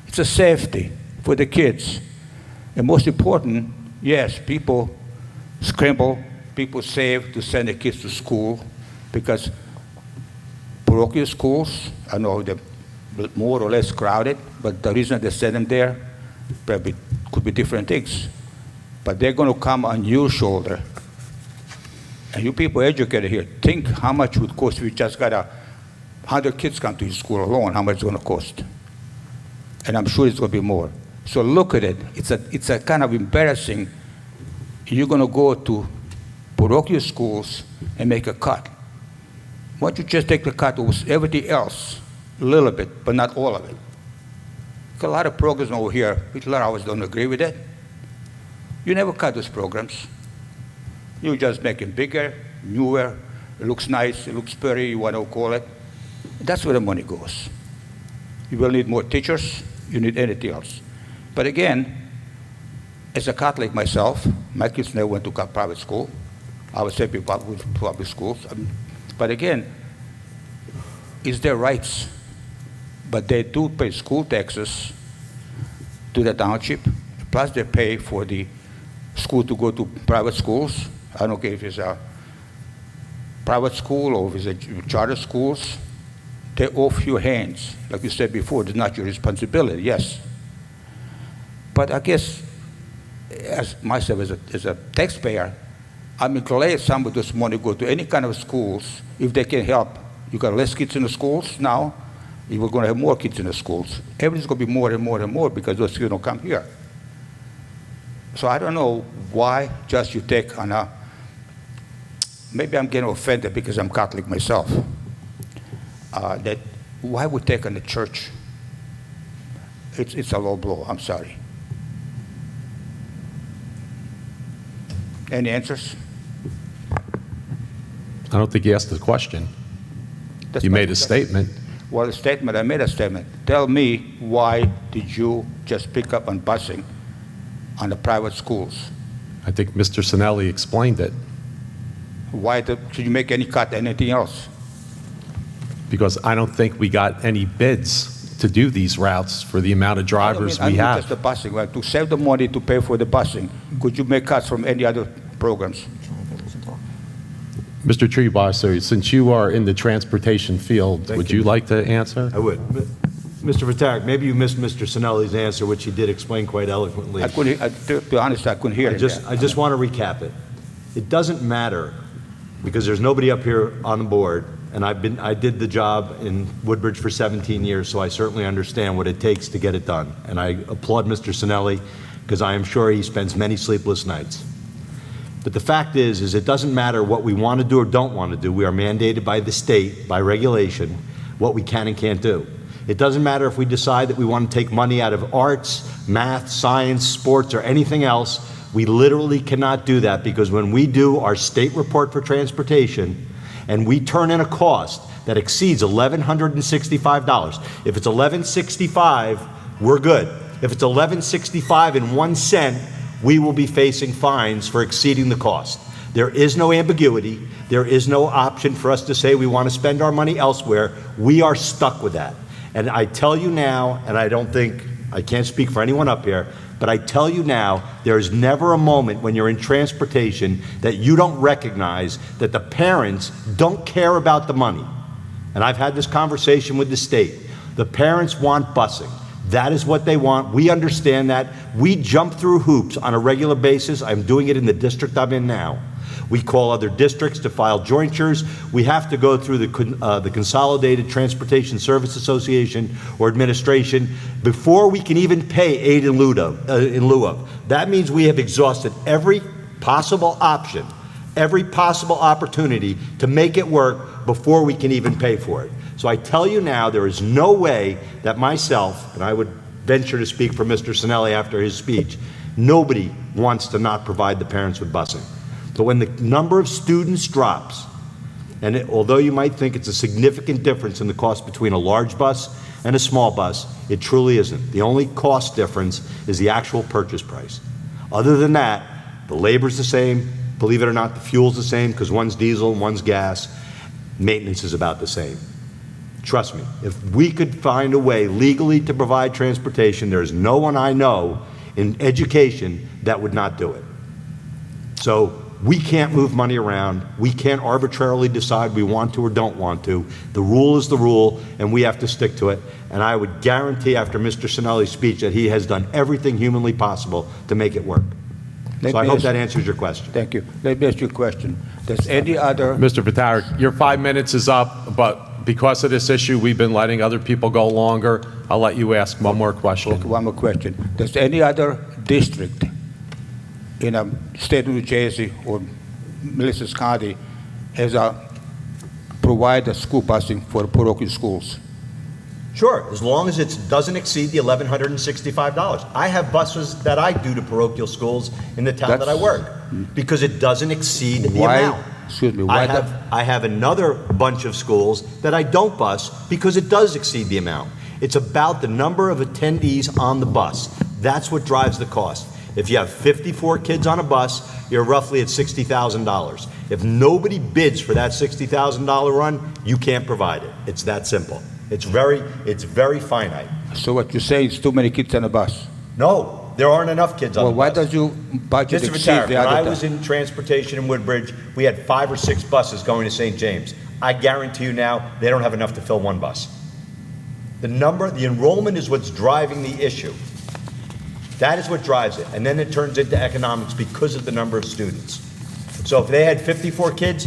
O: It's a safety for the kids. And most important, yes, people scramble, people save to send their kids to school because parochial schools, I know they're more or less crowded, but the reason they send them there probably could be different things. But they're going to come on your shoulder. And you people educated here, think how much it would cost if you just got 100 kids come to your school alone, how much it's going to cost. And I'm sure it's going to be more. So look at it. It's a kind of embarrassing. You're going to go to parochial schools and make a cut. Why don't you just take the cut with everything else, a little bit, but not all of it? Got a lot of programs over here. People always don't agree with it. You never cut those programs. You just make it bigger, newer, it looks nice, it looks pretty, you want to call it. That's where the money goes. You will need more teachers, you need anything else. But again, as a Catholic myself, my kids never went to private school. I was happy with public schools. But again, it's their rights. But they do pay school taxes to the township, plus they pay for the school to go to private schools. I don't care if it's a private school or if it's a charter schools. They're off your hands. Like you said before, it's not your responsibility, yes. But I guess, as myself as a taxpayer, I'm glad some of this money go to any kind of schools if they can help. You got less kids in the schools now, you're going to have more kids in the schools. Everything's going to be more and more and more because those kids don't come here. So I don't know why just you take on a, maybe I'm getting offended because I'm Catholic myself. that why we take on the church? It's a low blow, I'm sorry. Any answers?
A: I don't think you asked the question. You made a statement.
O: Well, I made a statement. Tell me, why did you just pick up on busing on the private schools?
A: I think Mr. Sinelli explained it,
O: Should you make any cut, anything else?
A: because I don't think we got any bids to do these routes for the amount of drivers
O: I
A: we
O: mean
A: have.
O: just the busing. Well, to save the money to pay for the busing, could you make cuts from any other programs?
A: Mr. Treebosser, since you are in the transportation field, would you like to answer?
C: I would. Mr. Vitalik, maybe you missed Mr. Sinelli's answer, which he did explain quite eloquently.
O: To be honest, I couldn't hear it.
C: I just want to recap it. It doesn't matter, because there's nobody up here on the board, and I did the job in Woodbridge for 17 years, so I certainly understand what it takes to get it done. And I applaud Mr. Sinelli, because I am sure he spends many sleepless nights. But the fact is it doesn't matter what we want to do or don't want to do. We are mandated by the state, by regulation, what we can and can't do. It doesn't matter if we decide that we want to take money out of arts, math, science, sports, or anything else. We literally cannot do that, because when we do our state report for transportation and we turn in a cost that exceeds $1,165, if it's $1,165, we're good. If it's $1,165 and 1 cent, we will be facing fines for exceeding the cost. There is no ambiguity. There is no option for us to say we want to spend our money elsewhere. We are stuck with that. And I tell you now, and I can't speak for anyone up here, but I tell you now, there is never a moment when you're in transportation that you don't recognize that the parents don't care about the money. And I've had this conversation with the state. The parents want busing. That is what they want. We understand that. We jump through hoops on a regular basis. I'm doing it in the district I'm in now. We call other districts to file jointures. We have to go through the Consolidated Transportation Service Association or administration before we can even pay aid in lieu of. That means we have exhausted every possible option, every possible opportunity to make it work before we can even pay for it. So I tell you now, there is no way that myself, and I would venture to speak for Mr. Sinelli after his speech, nobody wants to not provide the parents with busing. So when the number of students drops, and although you might think it's a significant difference in the cost between a large bus and a small bus, it truly isn't. The only cost difference is the actual purchase price. Other than that, the labor's the same. Believe it or not, the fuel's the same, because one's diesel and one's gas. Maintenance is about the same. Trust me, if we could find a way legally to provide transportation, there is no one I know in education that would not do it. So we can't move money around. We can't arbitrarily decide we want to or don't want to. The rule is the rule, and we have to stick to it. And I would guarantee after Mr. Sinelli's speech that he has done everything humanly possible to make it work. So I hope that answers your question.
O: Thank you. Let me ask you a question. Does any other...
A: Mr. Vitalik, your 5 minutes is up, but because of this issue, we've been letting other people go longer. I'll let you ask one more question.
O: Okay, one more question. Does any other district in a state of New Jersey or Middlesex County provide a school busing for parochial schools?
C: Sure, as long as it doesn't exceed the $1,165. I have buses that I do to parochial schools in the town that I work, because it doesn't exceed the amount.
O: Excuse me,
C: I have another bunch of schools that I don't bus because it does exceed the amount. It's about the number of attendees on the bus. That's what drives the cost. If you have 54 kids on a bus, you're roughly at $60,000. If nobody bids for that $60,000 run, you can't provide it. It's that simple. It's very finite.
O: So what you're saying is too many kids on a bus?
C: No, there aren't enough kids on the bus.
O: Well, why does you budget
C: Mr.
O: exceed
C: Vitalik,
O: the
C: when
O: other
C: I
O: time?
C: was in transportation in Woodbridge, we had 5 or 6 buses going to St. James. I guarantee you now, they don't have enough to fill one bus. The enrollment is what's driving the issue. That is what drives it. And then it turns into economics because of the number of students. So if they had 54 kids,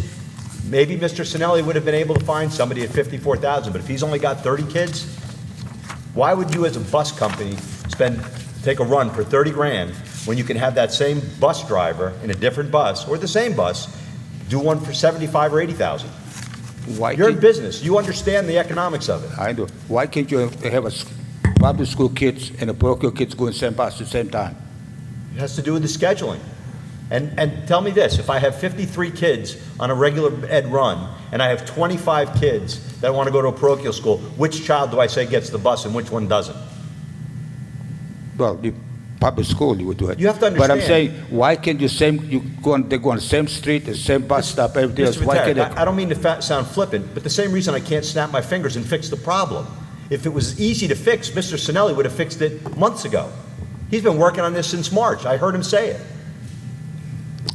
C: maybe Mr. Sinelli would have been able to find somebody at 54,000, but if he's only got 30 kids, why would you as a bus company take a run for 30 grand when you can have that same bus driver in a different bus or the same bus do one for 75 or 80,000?
O: Why
C: You're in
O: can't-
C: business. You understand the economics of it.
O: I do. Why can't you have public school kids and the parochial kids go in the same bus at the same time?
C: It has to do with the scheduling. And tell me this, if I have 53 kids on a regular ed run, and I have 25 kids that want to go to a parochial school, which child do I say gets the bus and which one doesn't?
O: Well, the public school, you would do it.
C: You have to
O: But I'm
C: understand.
O: saying, why can't they go on the same street, the same bus stop, everything else?
C: Mr.
O: Why can't
C: Vitale,
O: they?
C: I don't mean to sound flippant, but the same reason I can't snap my fingers and fix the problem. If it was easy to fix, Mr. Sinelli would have fixed it months ago. He's been working on this since March. I heard him say it.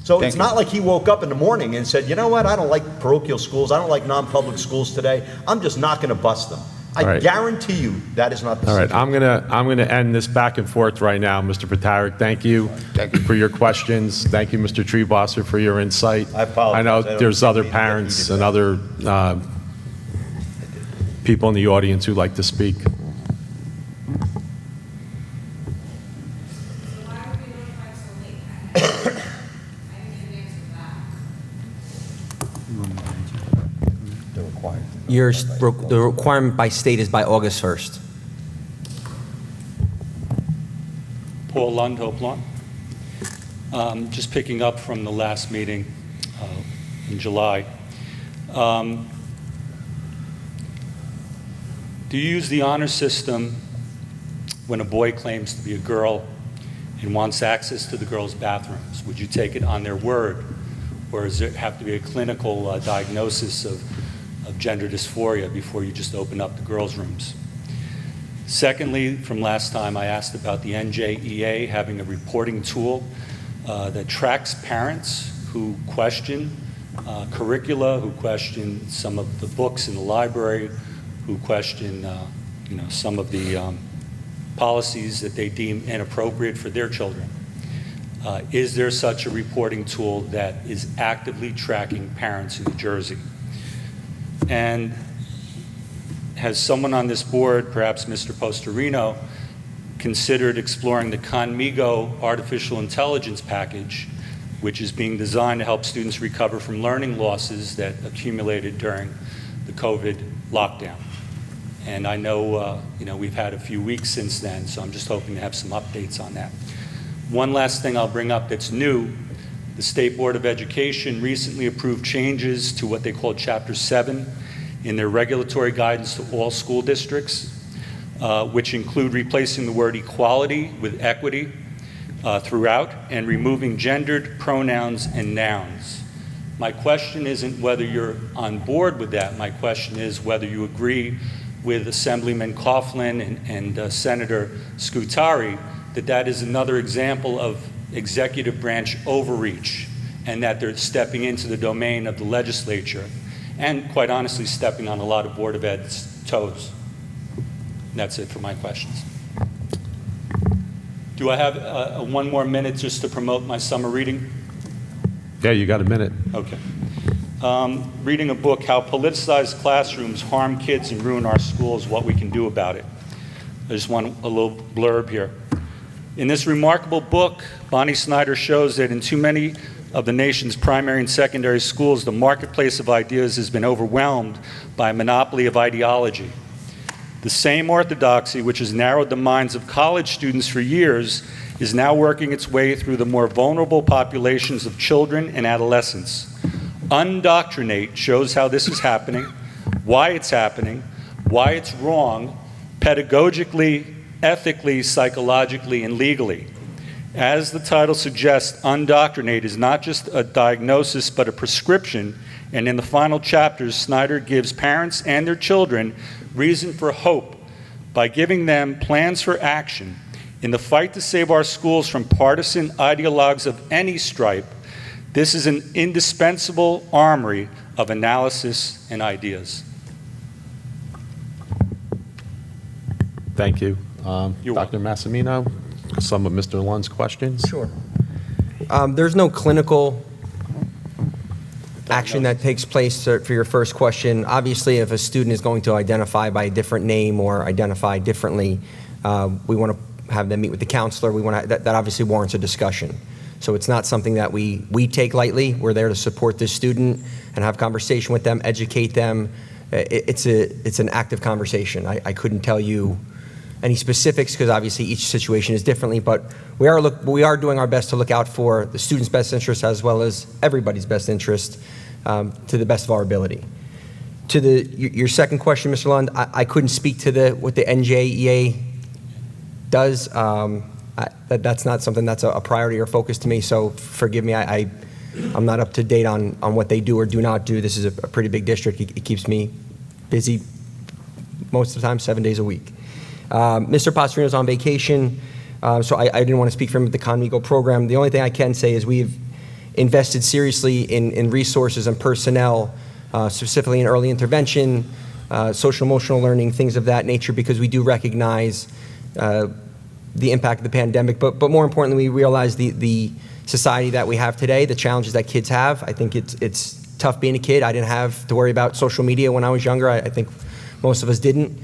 C: So
O: Thank
C: it's
O: you.
C: not like he woke up in the morning and said, you know what, I don't like parochial schools, I don't like non-public schools today, I'm just not going to bust them. I
A: All right.
C: guarantee you that is not the
A: All right,
C: situation.
A: I'm gonna end this back and forth right now, Mr. Pataric. Thank you
O: Thank you.
A: for your questions. Thank you, Mr. Treebosser, for your insight.
C: I apologize.
A: I know
C: I don't
A: there's other
C: mean to get
A: parents
C: heated
A: and other people in the audience who'd like to speak.
F: The requirement by state is by August 1st.
P: Paul Lund, Hope Lawn. Just picking up from the last meeting in July. Do you use the honor system when a boy claims to be a girl and wants access to the girls' bathrooms? Would you take it on their word? Or does it have to be a clinical diagnosis of gender dysphoria before you just open up the girls' rooms? Secondly, from last time, I asked about the NJEA having a reporting tool that tracks parents who question curricula, who question some of the books in the library, who question some of the policies that they deem inappropriate for their children. Is there such a reporting tool that is actively tracking parents in New Jersey? And has someone on this board, perhaps Mr. Postorino, considered exploring the Conmigo artificial intelligence package, which is being designed to help students recover from learning losses that accumulated during the COVID lockdown? And I know, we've had a few weeks since then, so I'm just hoping to have some updates on that. One last thing I'll bring up that's new. The State Board of Education recently approved changes to what they call Chapter 7 in their regulatory guidance to all school districts, which include replacing the word equality with equity throughout and removing gendered pronouns and nouns. My question isn't whether you're on board with that. My question is whether you agree with Assemblyman Coughlin and Senator Scutari that that is another example of executive branch overreach, and that they're stepping into the domain of the legislature, and quite honestly, stepping on a lot of Board of Ed's toes. And that's it for my questions. Do I have one more minute just to promote my summer reading?
A: Yeah, you got a minute.
P: Okay. Reading a book, How Politicized Classrooms Harm Kids and Ruin Our Schools, What We Can Do About It. I just want a little blurb here. In this remarkable book, Bonnie Snyder shows that in too many of the nation's primary and secondary schools, the marketplace of ideas has been overwhelmed by a monopoly of ideology. The same orthodoxy which has narrowed the minds of college students for years is now working its way through the more vulnerable populations of children and adolescents. Undoctrinate shows how this is happening, why it's wrong, pedagogically, ethically, psychologically, and legally. As the title suggests, Undoctrinate is not just a diagnosis but a prescription, and in the final chapters, Snyder gives parents and their children reason for hope by giving them plans for action in the fight to save our schools from partisan ideologues of any stripe. This is an indispensable armory of analysis and ideas.
A: Thank you.
P: You're
A: Dr. Massimino, some of Mr. Lund's questions?
F: Sure. There's no clinical action that takes place for your first question. Obviously, if a student is going to identify by a different name or identify differently, we want to have them meet with the counselor. That obviously warrants a discussion. So it's not something that we take lightly. We're there to support this student and have conversation with them, educate them. It's an active conversation. I couldn't tell you any specifics because obviously each situation is differently, but we are doing our best to look out for the student's best interest as well as everybody's best interest to the best of our ability. To your second question, Mr. Lund, I couldn't speak to what the NJEA does. That's not something that's a priority or focus to me, so forgive me. I'm not up to date on what they do or do not do. This is a pretty big district. It keeps me busy most of the time, 7 days a week. Mr. Pastorino's on vacation, so I didn't want to speak for him at the Conmigo program. The only thing I can say is we've invested seriously in resources and personnel, specifically in early intervention, social emotional learning, things of that nature, because we do recognize the impact of the pandemic, but more importantly, we realize the society that we have today, the challenges that kids have. I think it's tough being a kid. I didn't have to worry about social media when I was younger. I think most of us didn't.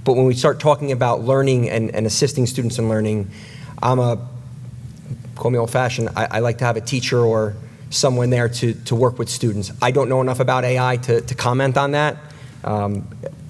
F: But when we start talking about learning and assisting students in learning, call me old-fashioned, I like to have a teacher or someone there to work with students. I don't know enough about AI to comment on that,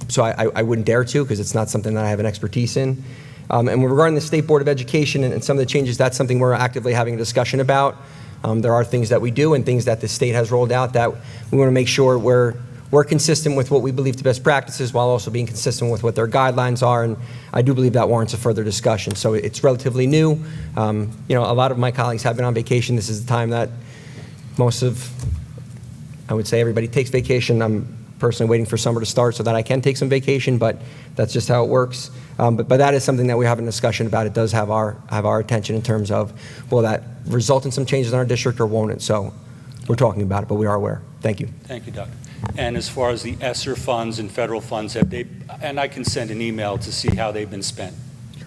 F: so I wouldn't dare to because it's not something that I have an expertise in. And regarding the State Board of Education and some of the changes, that's something we're actively having a discussion about. There are things that we do and things that the state has rolled out that we want to make sure we're consistent with what we believe to best practices while also being consistent with what their guidelines are, and I do believe that warrants a further discussion. So it's relatively new. A lot of my colleagues have been on vacation. This is the time that I would say everybody takes vacation. I'm personally waiting for summer to start so that I can take some vacation, but that's just how it works. But that is something that we have a discussion about. It does have our attention in terms of, will that result in some changes in our district or won't it? So we're talking about it, but we are aware. Thank you.
P: Thank you, Doctor. And as far as the ESSER funds and federal funds, and I can send an email to see how they've been spent.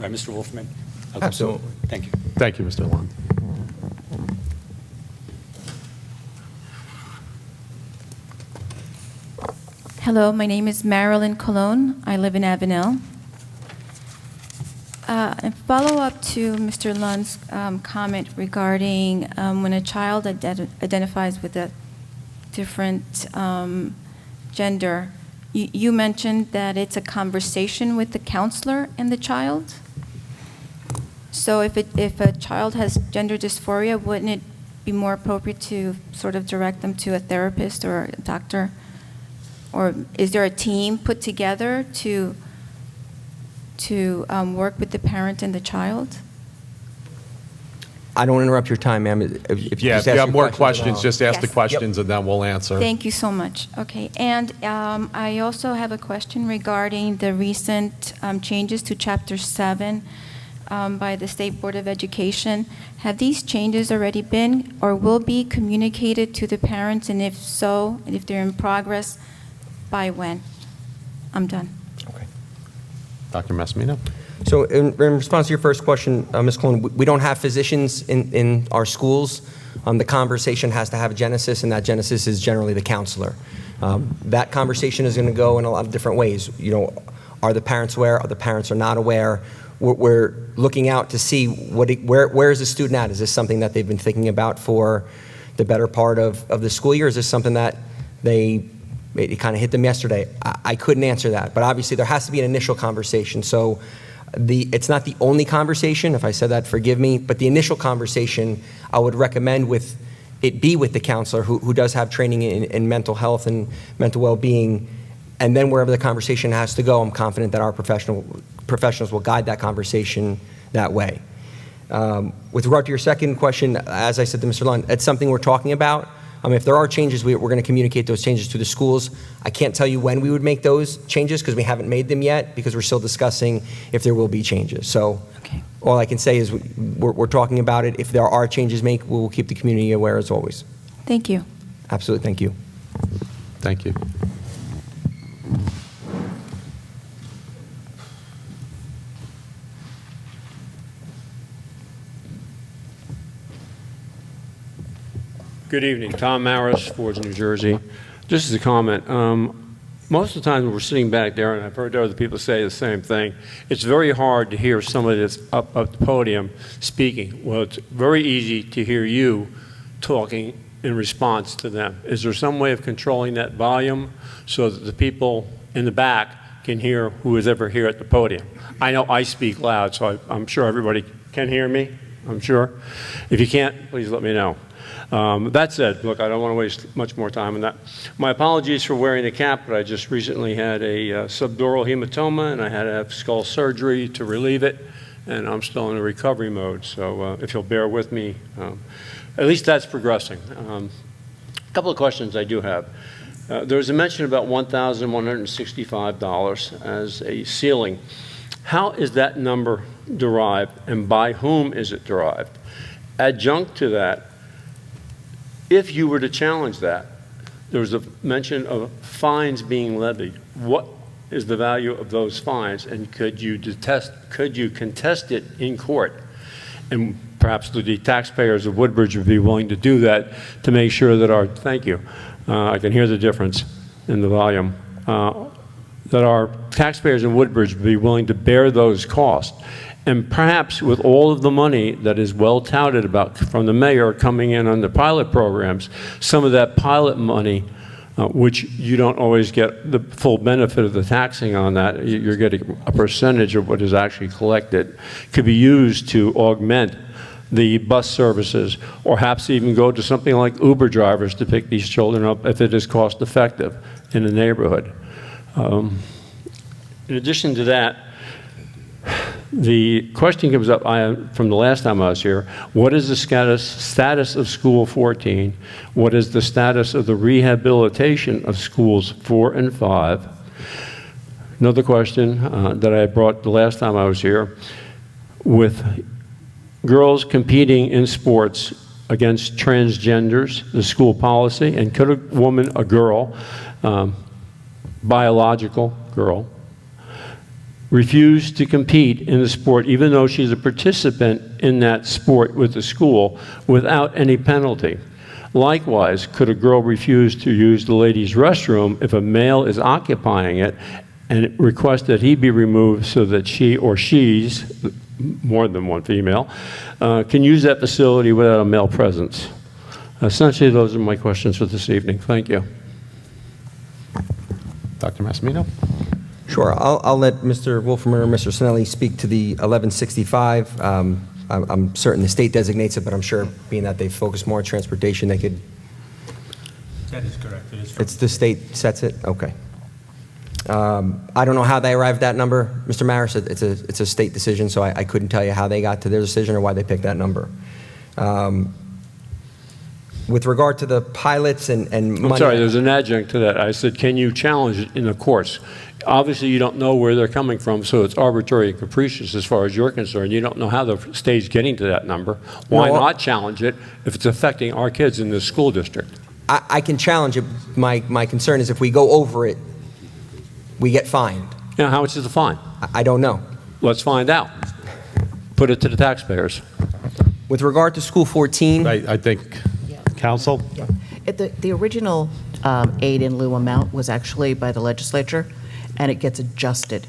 P: Right, Mr. Wolfman? Okay.
F: Absolutely.
P: Thank you.
A: Thank you, Mr. Lund.
Q: Hello, my name is Marilyn Colon. I live in Avenel. In follow-up to Mr. Lund's comment regarding when a child identifies with a different gender, you mentioned that it's a conversation with the counselor and the child. So if a child has gender dysphoria, wouldn't it be more appropriate to sort of direct them to a therapist or a doctor? Or is there a team put together to work with the parent and the child?
F: I don't interrupt your time, ma'am. If you
A: have more questions, just ask the questions and then we'll answer.
Q: Thank you so much. Okay, and I also have a question regarding the recent changes to Chapter 7 by the State Board of Education. Have these changes already been or will be communicated to the parents, and if so, and if they're in progress, by when? I'm done.
A: Okay. Dr. Massimino?
F: So in response to your first question, Ms. Colon, we don't have physicians in our schools. The conversation has to have a genesis, and that genesis is generally the counselor. That conversation is going to go in a lot of different ways. Are the parents aware? Are the parents are not aware? We're looking out to see where is the student at? Is this something that they've been thinking about for the better part of the school year? Is this something that it kind of hit them yesterday? I couldn't answer that, but obviously there has to be an initial conversation. So it's not the only conversation. If I said that, forgive me, but the initial conversation I would recommend be with the counselor who does have training in mental health and mental well-being, and then wherever the conversation has to go, I'm confident that our professionals will guide that conversation that way. With regard to your second question, as I said to Mr. Lund, it's something we're talking about. If there are changes, we're going to communicate those changes to the schools. I can't tell you when we would make those changes because we haven't made them yet because we're still discussing if there will be changes. So all I can say is we're talking about it. If there are changes made, we will keep the community aware as always.
Q: Thank you.
F: Absolutely. Thank you.
A: Thank you.
R: Good evening. Tom Maris, Fords, New Jersey. Just as a comment, most of the time when we're sitting back there, and I've heard other people say the same thing, it's very hard to hear somebody that's up at the podium speaking. Well, it's very easy to hear you talking in response to them. Is there some way of controlling that volume so that the people in the back can hear who is ever here at the podium? I know I speak loud, so I'm sure everybody can hear me, I'm sure. If you can't, please let me know. That said, look, I don't want to waste much more time on that. My apologies for wearing the cap, but I just recently had a subdural hematoma, and I had to have skull surgery to relieve it, and I'm still in a recovery mode. So if you'll bear with me, at least that's progressing. A couple of questions I do have. There was a mention about $1,165 as a ceiling. How is that number derived, and by whom is it derived? Adjunct to that, if you were to challenge that, there was a mention of fines being levied. What is the value of those fines, and could you contest it in court? And perhaps the taxpayers of Woodbridge would be willing to do that to make sure that our, thank you, I can hear the difference in the volume, that our taxpayers in Woodbridge would be willing to bear those costs. And perhaps with all of the money that is well touted about from the mayor coming in on the pilot programs, some of that pilot money, which you don't always get the full benefit of the taxing on that, you're getting a percentage of what is actually collected, could be used to augment the bus services, or perhaps even go to something like Uber drivers to pick these children up if it is cost effective in the neighborhood. In addition to that, the question comes up from the last time I was here: what is the status of School 14? What is the status of the rehabilitation of Schools 4 and 5? Another question that I brought the last time I was here: with girls competing in sports against transgenders, the school policy, and could a woman, a girl, biological girl, refuse to compete in the sport even though she's a participant in that sport with the school without any penalty? Likewise, could a girl refuse to use the ladies' restroom if a male is occupying it and request that he be removed so that she or she's, more than one female, can use that facility without a male presence? Essentially, those are my questions for this evening. Thank you.
A: Dr. Massimino?
F: Sure. I'll let Mr. Wolferman or Mr. Snelly speak to the 1165. I'm certain the state designates it, but I'm sure being that they focus more on transportation, they could.
I: That is correct.
F: It's the state sets it? Okay. I don't know how they arrived at that number, Mr. Maris. It's a state decision, so I couldn't tell you how they got to their decision or why they picked that number. With regard to the pilots and money.
R: I'm sorry, there's an adjunct to that. I said, can you challenge it in the courts? Obviously, you don't know where they're coming from, so it's arbitrary and capricious as far as you're concerned. You don't know how the state's getting to that number. Why not challenge it if it's affecting our kids in this school district?
F: I can challenge it. My concern is if we go over it, we get fined.
R: Yeah, how much is the fine?
F: I don't know.
R: Let's find out. Put it to the taxpayers.
F: With regard to School 14.
A: I think, Council?
S: The original aid in lieu amount was actually by the legislature, and it gets adjusted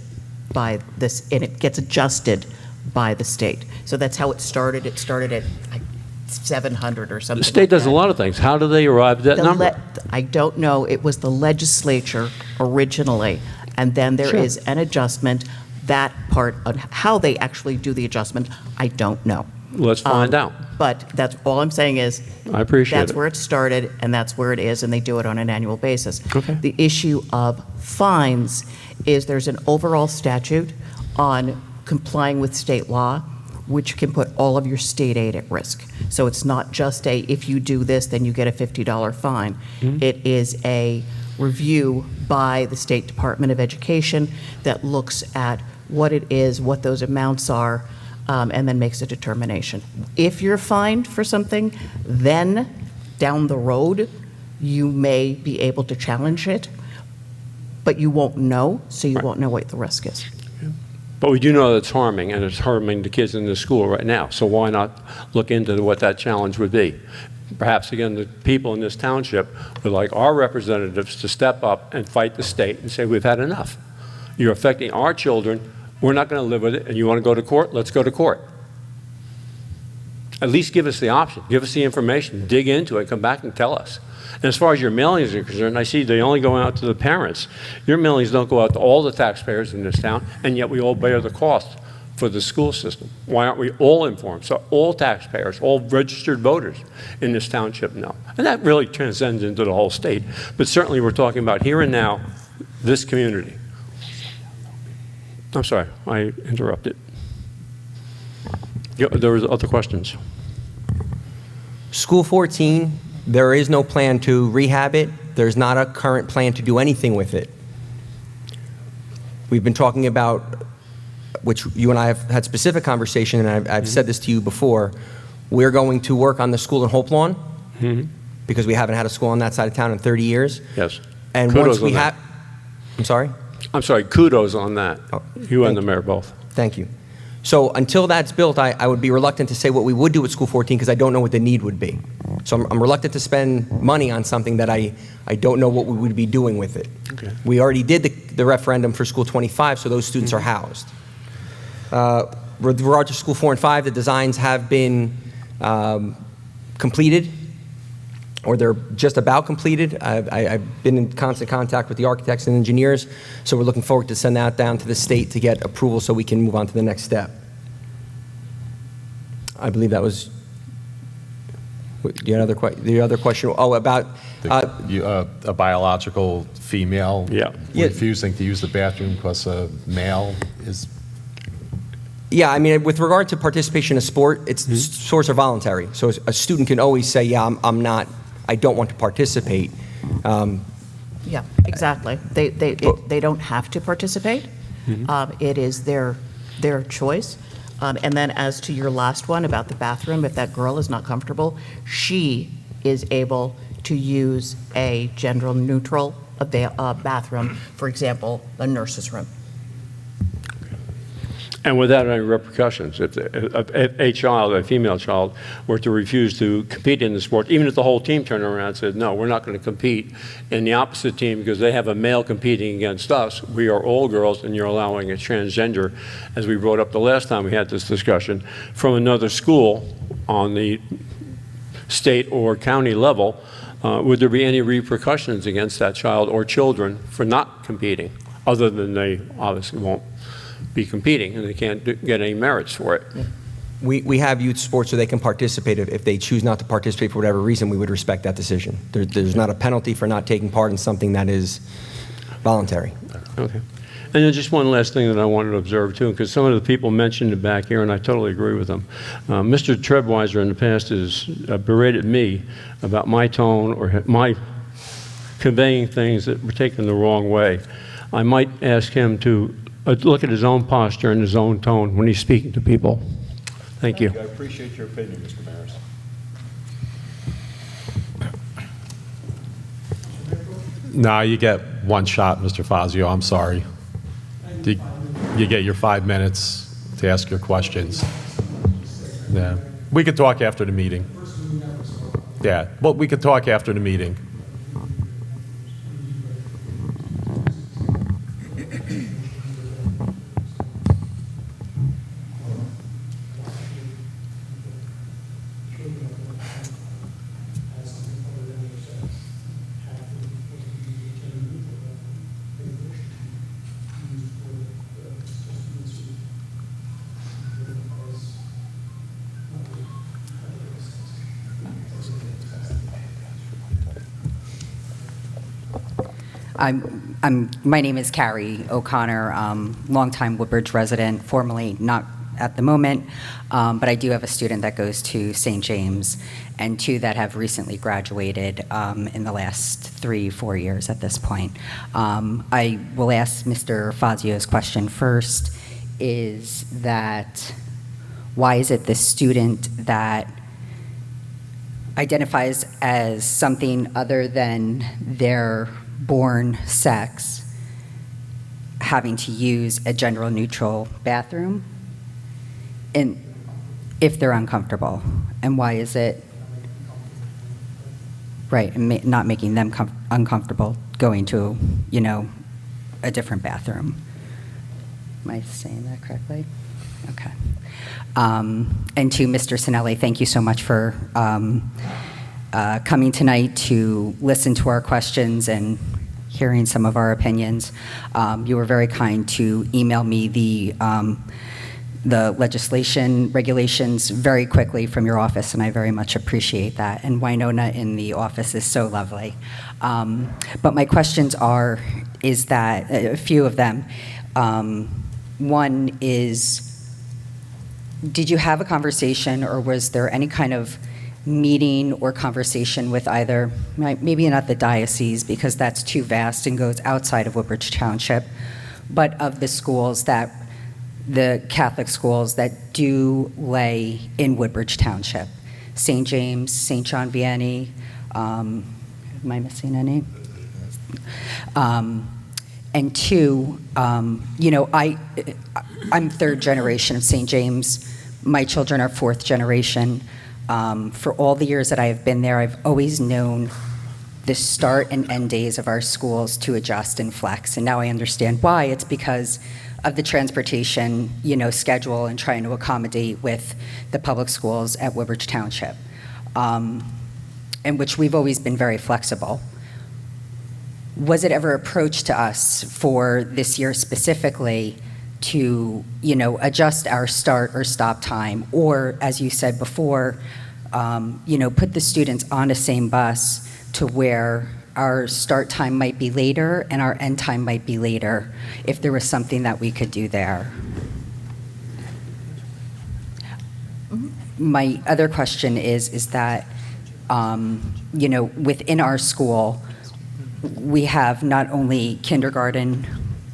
S: by this, and it gets adjusted by the state. So that's how it started. It started at like 700 or something.
R: The state does a lot of things. How do they arrive at that number?
S: I don't know. It was the legislature originally, and then there is an adjustment. That part on how they actually do the adjustment, I don't know.
R: Let's find out.
S: But that's all I'm saying is
R: I appreciate
S: that's
R: it.
S: where it started, and that's where it is, and they do it on an annual basis.
R: Okay.
S: The issue of fines is there's an overall statute on complying with state law, which can put all of your state aid at risk. So it's not just if you do this, then you get a $50 fine.
R: Mm-hmm.
S: It is a review by the State Department of Education that looks at what it is, what those amounts are, and then makes a determination. If you're fined for something, then down the road, you may be able to challenge it, but you won't know, so you won't know what the risk is.
R: But we do know that it's harming, and it's harming the kids in the school right now. So why not look into what that challenge would be? perhaps again, the people in this township would like our representatives to step up and fight the state and say, we've had enough. You're affecting our children. We're not going to live with it. And you want to go to court? Let's go to court. At least give us the option. Give us the information. Dig into it. Come back and tell us. And as far as your mailings are concerned, I see they only go out to the parents. Your mailings don't go out to all the taxpayers in this town, and yet we all bear the cost for the school system. Why aren't we all informed? So all taxpayers, all registered voters in this township know. And that really transcends into the whole state. But certainly we're talking about here and now, this community. I'm sorry, I interrupted. Yeah, there was other questions.
F: School 14, there is no plan to rehab it. There's not a current plan to do anything with it. We've been talking about, which you and I have had specific conversation, and I've said this to you before, we're going to work on the school in Hope Lawn, because we haven't had a school on that side of town in 30 years.
R: Yes.
F: And
R: Kudos
F: once we
R: on that.
F: have, I'm sorry?
R: I'm sorry, kudos on that. You and the mayor both.
F: Thank you. So until that's built, I would be reluctant to say what we would do with School 14 because I don't know what the need would be. So I'm reluctant to spend money on something that I don't know what we would be doing with it.
R: Okay.
F: We already did the referendum for School 25, so those students are housed. With regard to School 4 and 5, the designs have been completed, or they're just about completed. I've been in constant contact with the architects and engineers, so we're looking forward to send that down to the state to get approval so we can move on to the next step. I believe that was the other question. Oh, about
A: a biological female refusing to use the bathroom because a male is...
F: Yeah, I mean, with regard to participation in sport, sports are voluntary. So a student can always say, yeah, I don't want to participate.
S: Yeah, exactly. They don't have to participate. It is their choice. And then as to your last one about the bathroom, if that girl is not comfortable, she is able to use a gender-neutral bathroom, for example, a nurse's room.
R: And without any repercussions, if a female child, were to refuse to compete in the sport, even if the whole team turned around and said, no, we're not going to compete in the opposite team because they have a male competing against us, we are all girls, and you're allowing a transgender, as we brought up the last time we had this discussion, from another school on the state or county level, would there be any repercussions against that child or children for not competing, other than they obviously won't be competing and they can't get any merits for it?
F: We have youth sports so they can participate. If they choose not to participate for whatever reason, we would respect that decision. There's not a penalty for not taking part in something that is voluntary.
R: Okay. And then just one last thing that I wanted to observe too, because some of the people mentioned it back here, and I totally agree with them. Mr. Trebweiser in the past has berated me about my tone or my conveying things that were taken the wrong way. I might ask him to look at his own posture and his own tone when he's speaking to people. Thank you.
A: I appreciate your opinion, Mr. Maris. No, you get one shot, Mr. Fazio. I'm sorry. You get your 5 minutes to ask your questions. Yeah. We could talk after the meeting. Yeah, well, we could talk after the meeting.
T: My name is Carrie O'Connor, longtime Woodbridge resident, formerly not at the moment, but I do have a student that goes to St. James and two that have recently graduated in the last 3-4 years at this point. I will ask Mr. Fazio's question first, is that why is it the student that identifies as something other than their born sex having to use a gender-neutral bathroom and if they're uncomfortable? And why is it Right, and not making them uncomfortable going to, a different bathroom. Am I saying that correctly? Okay. And to Mr. Sinelli, thank you so much for coming tonight to listen to our questions and hearing some of our opinions. You were very kind to email me the legislation, regulations very quickly from your office, and I very much appreciate that. And Winona in the office is so lovely. But my questions is that, a few of them. One is, did you have a conversation, or was there any kind of meeting or conversation with either, maybe not the diocese, because that's too vast and goes outside of Woodbridge Township, but of the Catholic schools that do lay in Woodbridge Township? St. James, St. John Vianney, am I missing any? And two, I'm third generation of St. James. My children are fourth generation. For all the years that I have been there, I've always known the start and end days of our schools to adjust and flex. And now I understand why. It's because of the transportation, schedule and trying to accommodate with the public schools at Woodbridge Township, in which we've always been very flexible. Was it ever approached to us for this year specifically to, adjust our start or stop time, or, as you said before, put the students on the same bus to where our start time might be later and our end time might be later, if there was something that we could do there? My other question is that, within our school, we have not only kindergarten,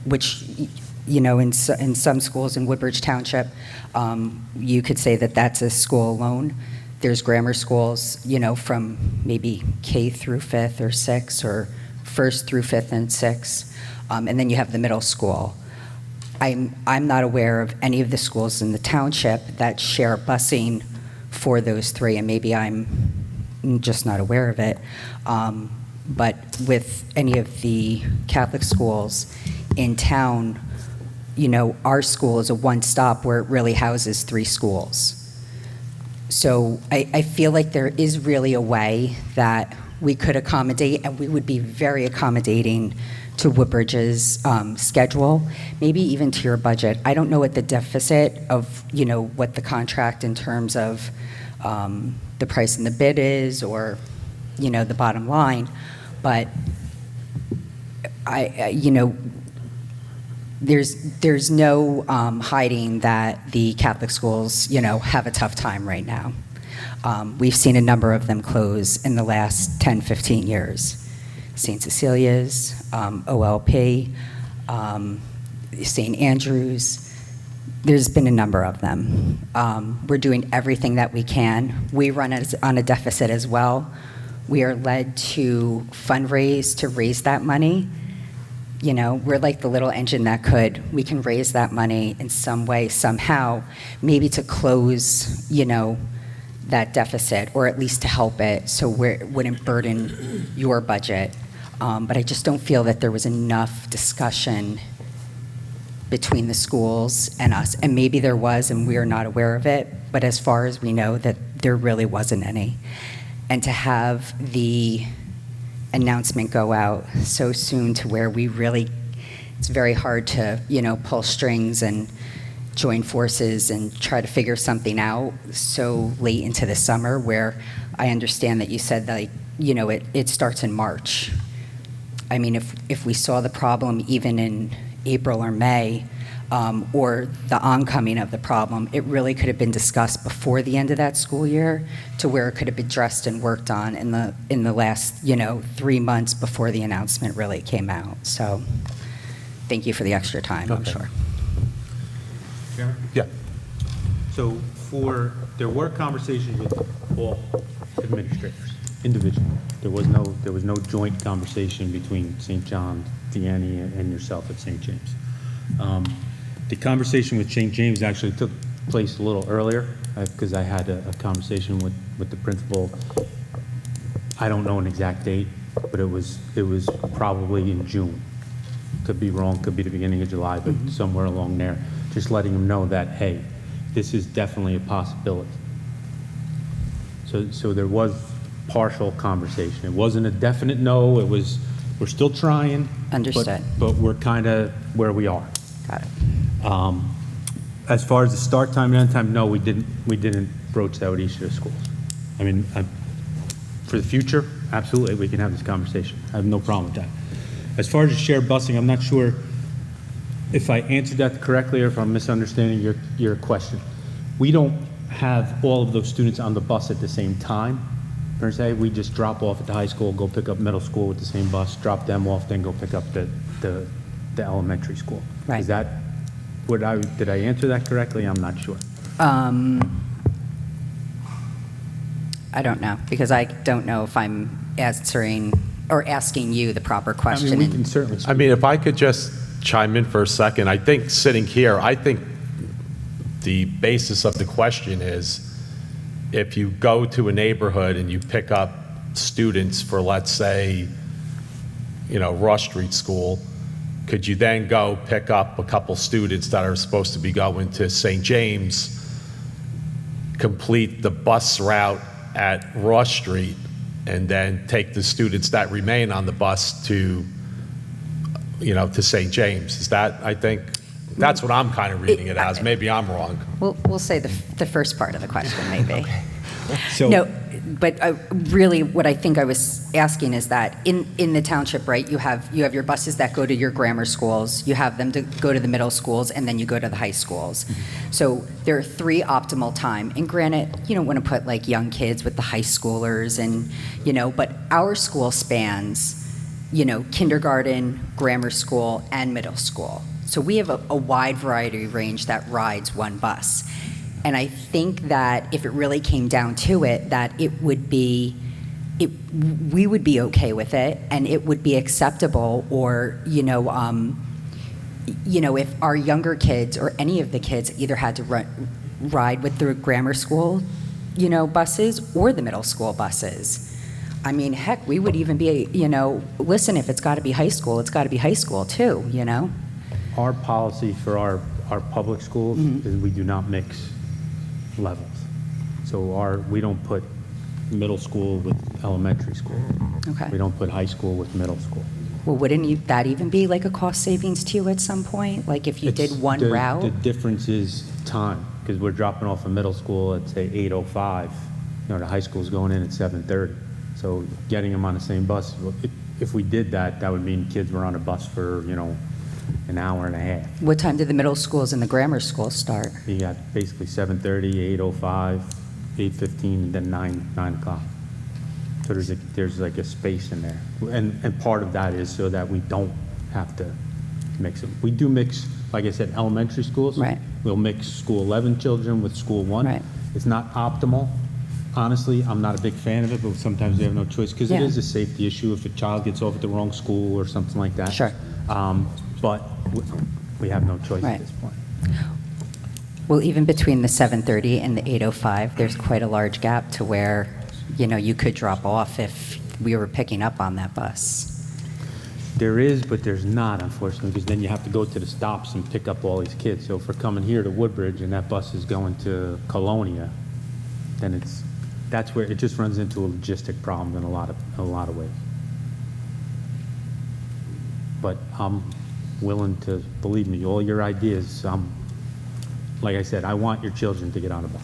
T: which, in some schools in Woodbridge Township, you could say that that's a school alone. There's grammar schools, from maybe K through 5th or 6th, or 1st through 5th and 6th. And then you have the middle school. I'm not aware of any of the schools in the township that share busing for those three, and maybe I'm just not aware of it. But with any of the Catholic schools in town, our school is a one-stop where it really houses 3 schools. So I feel like there is really a way that we could accommodate, and we would be very accommodating to Woodbridge's schedule, maybe even to your budget. I don't know what the deficit of, what the contract in terms of the price in the bid is, or, the bottom line, but there's no hiding that the Catholic schools, have a tough time right now. We've seen a number of them close in the last 10, 15 years. St. Cecilia's, OLP, St. Andrew's. There's been a number of them. We're doing everything that we can. We run on a deficit as well. We are led to fundraise to raise that money. We're like the little engine that could. We can raise that money in some way, somehow, maybe to close, that deficit, or at least to help it so it wouldn't burden your budget. But I just don't feel that there was enough discussion between the schools and us. And maybe there was, and we are not aware of it, but as far as we know, that there really wasn't any. And to have the announcement go out so soon to where it's very hard to, pull strings and join forces and try to figure something out so late into the summer, where I understand that you said that, it starts in March. I mean, if we saw the problem even in April or May, or the oncoming of the problem, it really could have been discussed before the end of that school year, to where it could have been addressed and worked on in the last 3 months before the announcement really came out. So thank you for the extra time, I'm sure.
I: Chairman?
A: Yeah.
I: So there were conversations with all administrators individually. There was no joint conversation between St. John, Vianney, and yourself at St. James. The conversation with St. James actually took place a little earlier, because I had a conversation with the principal. I don't know an exact date, but it was probably in June. Could be wrong, could be the beginning of July, but somewhere along there. Just letting them know that, hey, this is definitely a possibility. So there was partial conversation. It wasn't a definite no, it was, we're still trying.
T: Understood.
I: But we're kind of where we are.
T: Got it.
I: As far as the start time and end time, no, we didn't broach that with each of the schools. I mean, for the future, absolutely, we can have this conversation. I have no problem with that. As far as the shared busing, I'm not sure if I answered that correctly or if I'm misunderstanding your question. We don't have all of those students on the bus at the same time, per se. We just drop off at the high school, go pick up middle school with the same bus, drop them off, then go pick up the elementary school.
T: Right.
I: Is that did I answer that correctly? I'm not sure.
T: I don't know, because I don't know if I'm answering or asking you the proper question.
I: I mean, we can certainly speak.
A: I mean, if I could just chime in for a second, I think sitting here, I think the basis of the question is if you go to a neighborhood and you pick up students for, let's say, Rush Street School, could you then go pick up a couple students that are supposed to be going to St. James, complete the bus route at Rush Street, and then take the students that remain on the bus to St. James? Is that, I think, that's what I'm kind of reading it as. Maybe I'm wrong.
T: We'll say the first part of the question, maybe.
I: So,
T: No, but really what I think I was asking is that in the township, right, you have your buses that go to your grammar schools, you have them to go to the middle schools, and then you go to the high schools. So there are 3 optimal time. And granted, you don't want to put like young kids with the high schoolers and, but our school spans, kindergarten, grammar school, and middle school. So we have a wide variety range that rides one bus. And I think that if it really came down to it, that we would be okay with it, and it would be acceptable, or, if our younger kids or any of the kids either had to ride with the grammar school, buses or the middle school buses. I mean, heck, we would even be, listen, if it's got to be high school, it's got to be high school too,
I: our policy for our public schools is we do not mix levels. So we don't put middle school with elementary school.
T: Okay.
I: We don't put high school with middle school.
T: Well, wouldn't that even be like a cost savings to you at some point? Like if you did one route?
I: The difference is time, because we're dropping off a middle school at, say, 8:05. The high school's going in at 7:30. So getting them on the same bus, if we did that, that would mean kids were on a bus for, an hour and a half.
T: What time did the middle schools and the grammar schools start?
I: You got basically 7:30, 8:05, 8:15, and then 9 o'clock. So there's like a space in there. And part of that is so that we don't have to mix them. We do mix, like I said, elementary schools.
T: Right.
I: We'll mix school 11 children with school 1.
T: Right.
I: It's not optimal. Honestly, I'm not a big fan of it, but sometimes we have no choice because it is a safety issue if a child gets off at the wrong school or something like that.
T: Sure.
I: But we have no choice
T: Right.
I: at this point.
T: Well, even between the 7:30 and the 8:05, there's quite a large gap to where, you could drop off if we were picking up on that bus.
I: There is, but there's not, unfortunately, because then you have to go to the stops and pick up all these kids. So if we're coming here to Woodbridge and that bus is going to Colonia, then that's where it just runs into a logistic problem in a lot of ways. But I'm willing to, believe me, all your ideas, like I said, I want your children to get on a bus.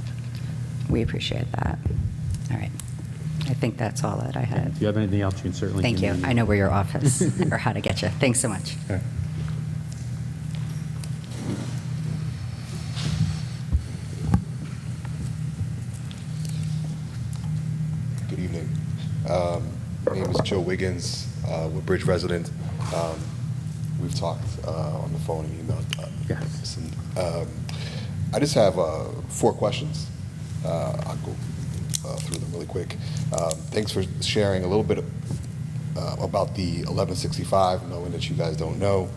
T: We appreciate that. All right. I think that's all that I had.
I: If you have anything else, you can certainly
T: Thank
I: give
T: you.
I: me
T: I know where your office or how to get you. Thanks so much.
I: Okay.
U: Good evening. My name is Joe Wiggins, Woodbridge resident. We've talked on the phone and email.
I: Yes.
U: I just have 4 questions. I'll go through them really quick. Thanks for sharing a little bit about the 1165, knowing that you guys don't know.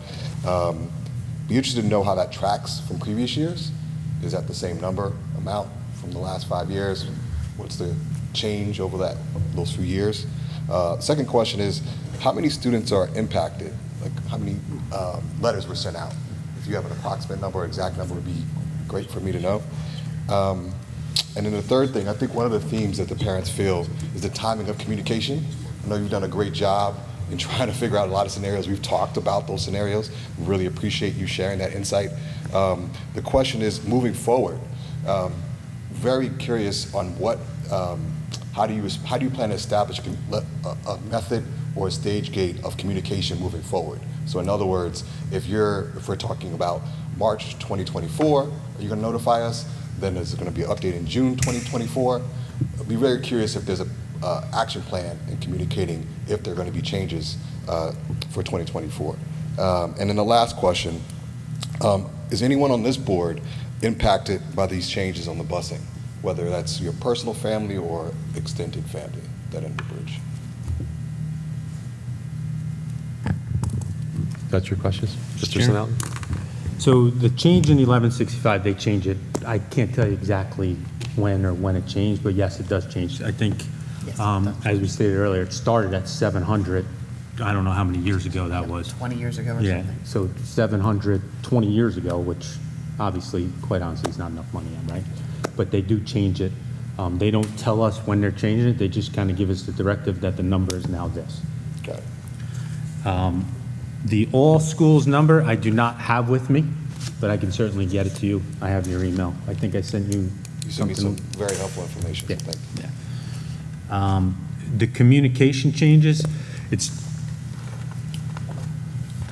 U: Be interested to know how that tracks from previous years. Is that the same amount from the last 5 years? What's the change over those few years? Second question is, how many students are impacted? Like, how many letters were sent out? If you have an approximate number or exact number, would be great for me to know. And then the third thing, I think one of the themes that the parents feel is the timing of communication. I know you've done a great job in trying to figure out a lot of scenarios. We've talked about those scenarios. We really appreciate you sharing that insight. The question is, moving forward, very curious on what, how do you plan to establish a method or a stage gate of communication moving forward? So in other words, if we're talking about March 2024, are you going to notify us? Then there's going to be an update in June 2024. I'd be very curious if there's an action plan in communicating if there are going to be changes for 2024. And then the last question, is anyone on this board impacted by these changes on the busing, whether that's your personal family or extended family that in Woodbridge?
A: That's your questions? Mr.
I: Sure.
A: Sinelli?
I: So the change in 1165, they change it. I can't tell you exactly when it changed, but yes, it does change. I think, as we stated earlier, it started at 700. I don't know how many years ago that was.
S: 20 years ago or
I: Yeah,
S: something.
I: so 700, 20 years ago, which obviously, quite honestly, is not enough money, right? But they do change it. They don't tell us when they're changing it. They just kind of give us the directive that the number is now this.
U: Got it.
I: The all schools number I do not have with me, but I can certainly get it to you. I have your email. I think I sent you
U: You sent me some
I: something.
U: very helpful information.
I: Yeah.
U: Thank you.
I: Yeah. The communication changes,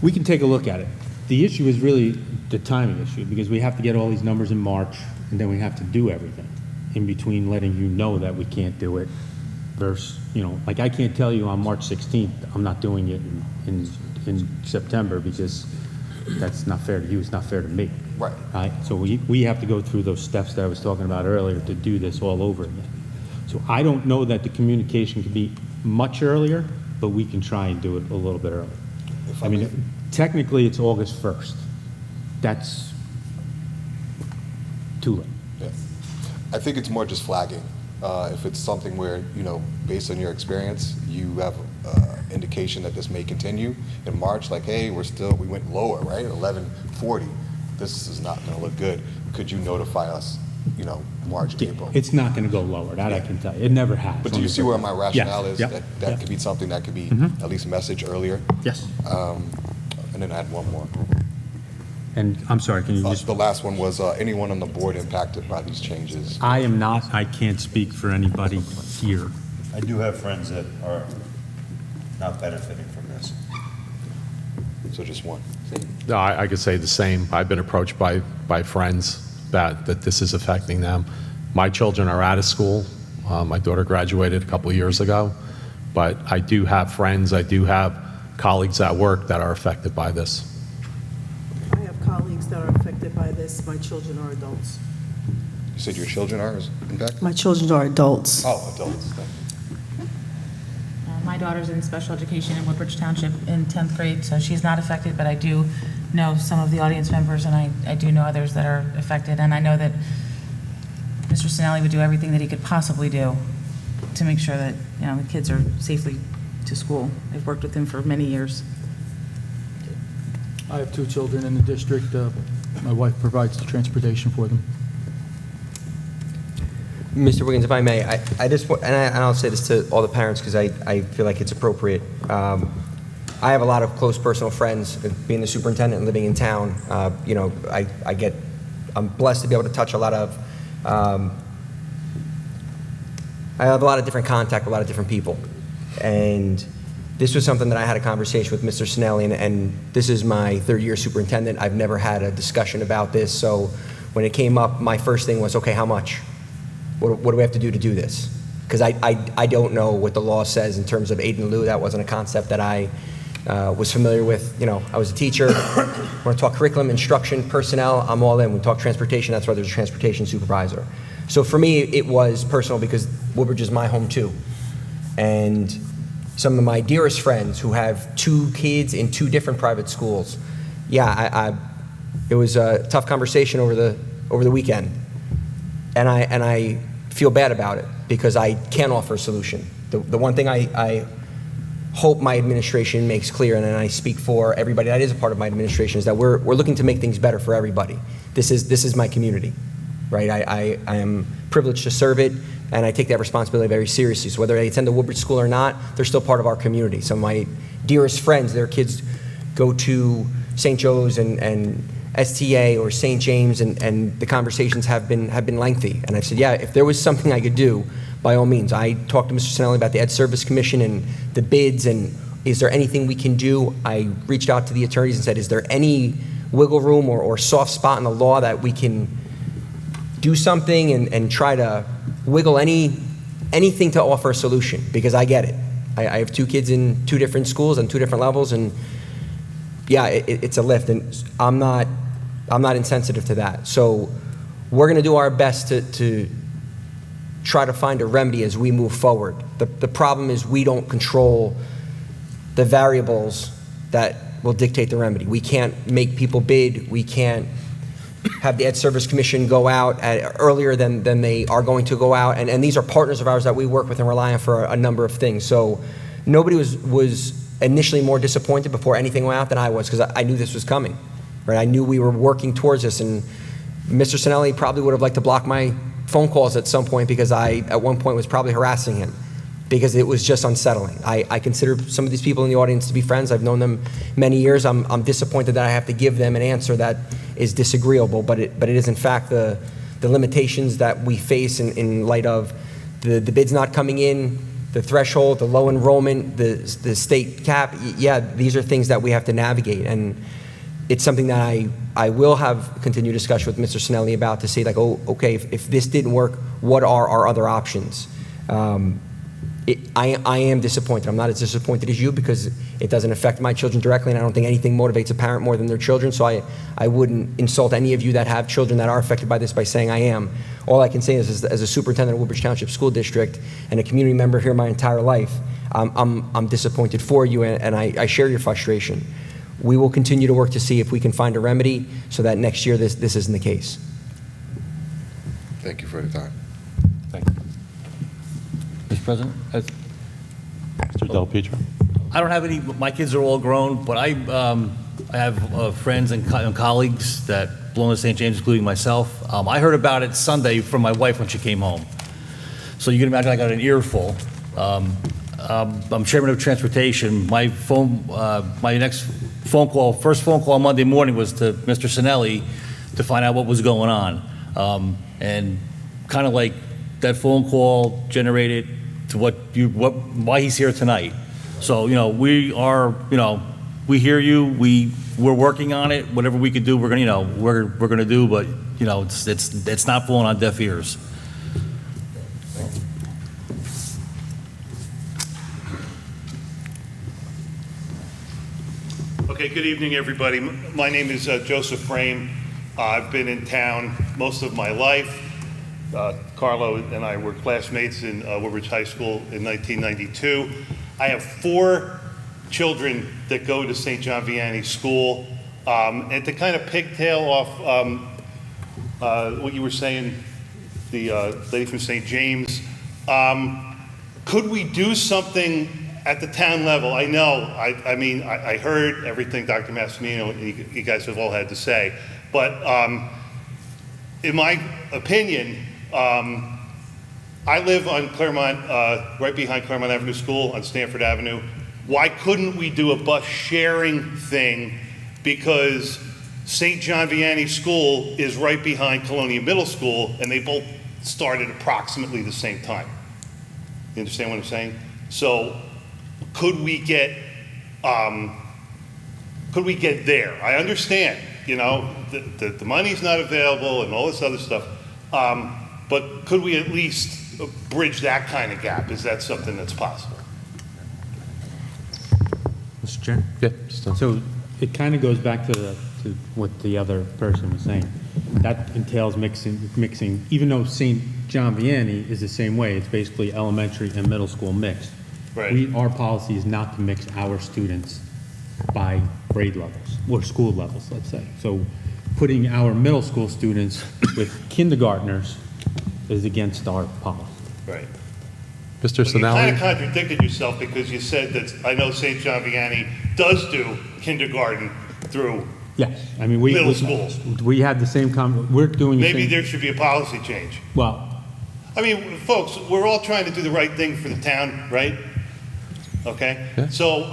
I: we can take a look at it. The issue is really the timing issue, because we have to get all these numbers in March, and then we have to do everything in between letting you know that we can't do it versus, like I can't tell you on March 16th, I'm not doing it in September, because that's not fair to you, it's not fair to me.
U: Right.
I: So we have to go through those steps that I was talking about earlier to do this all over again. So I don't know that the communication can be much earlier, but we can try and do it a little bit earlier. I mean, technically it's August 1st. That's too late.
U: Yeah. I think it's more just flagging. If it's something where, based on your experience, you have indication that this may continue in March, like, hey, we went lower, right, 1140. This is not going to look good. Could you notify us, March, April?
I: It's not going to go lower, that I can tell you. It never has.
U: But do you see where my rationale is?
I: Yes.
U: That could be something that could be at least messaged earlier?
I: Yes.
U: And then I had one more.
I: And I'm sorry, can you just...
U: The last one was anyone on the board impacted by these changes?
I: I am not. I can't speak for anybody here.
H: I do have friends that are not benefiting from this.
U: So just one.
A: No, I could say the same. I've been approached by friends that this is affecting them. My children are out of school. My daughter graduated a couple of years ago. But I do have friends, I do have colleagues at work that are affected by this.
E: I have colleagues that are affected by this. My children are adults.
U: You said your children are impacted?
E: My children are adults.
U: Oh, adults. Thank you.
V: My daughter's in special education in Woodbridge Township in 10th grade, so she's not affected, but I do know some of the audience members, and I do know others that are affected, and I know that Mr. Sinelli would do everything that he could possibly do to make sure that, the kids are safely to school. I've worked with him for many years.
W: I have 2 children in the district. My wife provides the transportation for them.
F: Mr. Wiggins, if I may, I just want, and I'll say this to all the parents because I feel like it's appropriate. I have a lot of close personal friends, being the superintendent and living in town. I'm blessed to be able to touch a lot of, I have a lot of different contact with a lot of different people. And this was something that I had a conversation with Mr. Sinelli, and this is my 3rd year superintendent. I've never had a discussion about this. So when it came up, my first thing was, okay, how much? What do we have to do this? Because I don't know what the law says in terms of aid and lieu. That wasn't a concept that I was familiar with. I was a teacher. When I talk curriculum, instruction, personnel, I'm all in. When we talk transportation, that's why there's a transportation supervisor. So for me, it was personal because Woodbridge is my home too. And some of my dearest friends who have 2 kids in 2 different private schools, it was a tough conversation over the weekend. And I feel bad about it because I can't offer a solution. The one thing I hope my administration makes clear, and then I speak for everybody that is a part of my administration, is that we're looking to make things better for everybody. This is my community, right? I am privileged to serve it, and I take that responsibility very seriously. So whether they attend the Woodbridge School or not, they're still part of our community. Some of my dearest friends, their kids go to St. Joe's and STA or St. James, and the conversations have been lengthy. And I've said, yeah, if there was something I could do, by all means. I talked to Mr. Sinelli about the Ed Service Commission and the bids, and is there anything we can do? I reached out to the attorneys and said, is there any wiggle room or soft spot in the law that we can do something and try to wiggle anything to offer a solution? Because I get it. I have 2 kids in 2 different schools on 2 different levels, and yeah, it's a lift, and I'm not insensitive to that. So we're going to do our best to try to find a remedy as we move forward. The problem is we don't control the variables that will dictate the remedy. We can't make people bid. We can't have the Ed Service Commission go out earlier than they are going to go out. And these are partners of ours that we work with and rely on for a number of things. So nobody was initially more disappointed before anything went out than I was, because I knew this was coming, right? I knew we were working towards this, and Mr. Sinelli probably would have liked to block my phone calls at some point, because I, at one point, was probably harassing him because it was just unsettling. I consider some of these people in the audience to be friends. I've known them many years. I'm disappointed that I have to give them an answer that is disagreeable, but it is in fact the limitations that we face in light of the bids not coming in, the threshold, the low enrollment, the state cap. Yeah, these are things that we have to navigate, and it's something that I will have continued discussion with Mr. Sinelli about, to say, like, oh, okay, if this didn't work, what are our other options? I am disappointed. I'm not as disappointed as you, because it doesn't affect my children directly, and I don't think anything motivates a parent more than their children, so I wouldn't insult any of you that have children that are affected by this by saying I am. All I can say is, as a superintendent of Woodbridge Township School District and a community member here my entire life, I'm disappointed for you, and I share your frustration. We will continue to work to see if we can find a remedy so that next year this isn't the case.
U: Thank you for the time.
A: Thank you.
D: Mr. President?
A: Mr. Del Pietro.
D: I don't have any, my kids are all grown, but I have friends and colleagues that belong to St. James, including myself. I heard about it Sunday from my wife when she came home. So you can imagine I got an earful. I'm chairman of transportation. My next first phone call Monday morning was to Mr. Sinelli to find out what was going on. And kind of like that phone call generated to why he's here tonight. So, we are, we hear you, we're working on it. Whatever we can do, we're gonna do, but, it's not falling on deaf ears.
G: Okay, good evening, everybody. My name is Joseph Frame. I've been in town most of my life. Carlo and I were classmates in Woodbridge High School in 1992. I have 4 children that go to St. John Vianney School. And to kind of pigtail off what you were saying, the lady from St. James, could we do something at the town level? I know, I heard everything Dr. Massimino and you guys have all had to say, but in my opinion, I live on Claremont, right behind Claremont Avenue School on Stanford Avenue. Why couldn't we do a bus sharing thing? Because St. John Vianney School is right behind Colonia Middle School, and they both started approximately the same time. You understand what I'm saying? So could we get there? I understand, the money's not available and all this other stuff. But could we at least bridge that kind of gap? Is that something that's possible?
I: Mr. Chair?
A: Yeah.
I: So it kind of goes back to what the other person was saying. That entails mixing, even though St. John Vianney is the same way, it's basically elementary and middle school mixed.
G: Right.
I: Our policy is not to mix our students by grade levels, or school levels, let's say. So putting our middle school students with kindergartners is against our policy.
G: Right.
A: Mr.
G: But you kind of
A: Sinelli?
G: contradicted yourself because you said that, I know St. John Vianney does do kindergarten through,
I: Yes, I mean, we.
G: Middle schools.
I: We had the same we're doing the same.
G: maybe there should be a policy change.
I: Well,
G: I mean, folks, we're all trying to do the right thing for the town, right? Okay?
A: Yeah.
G: So,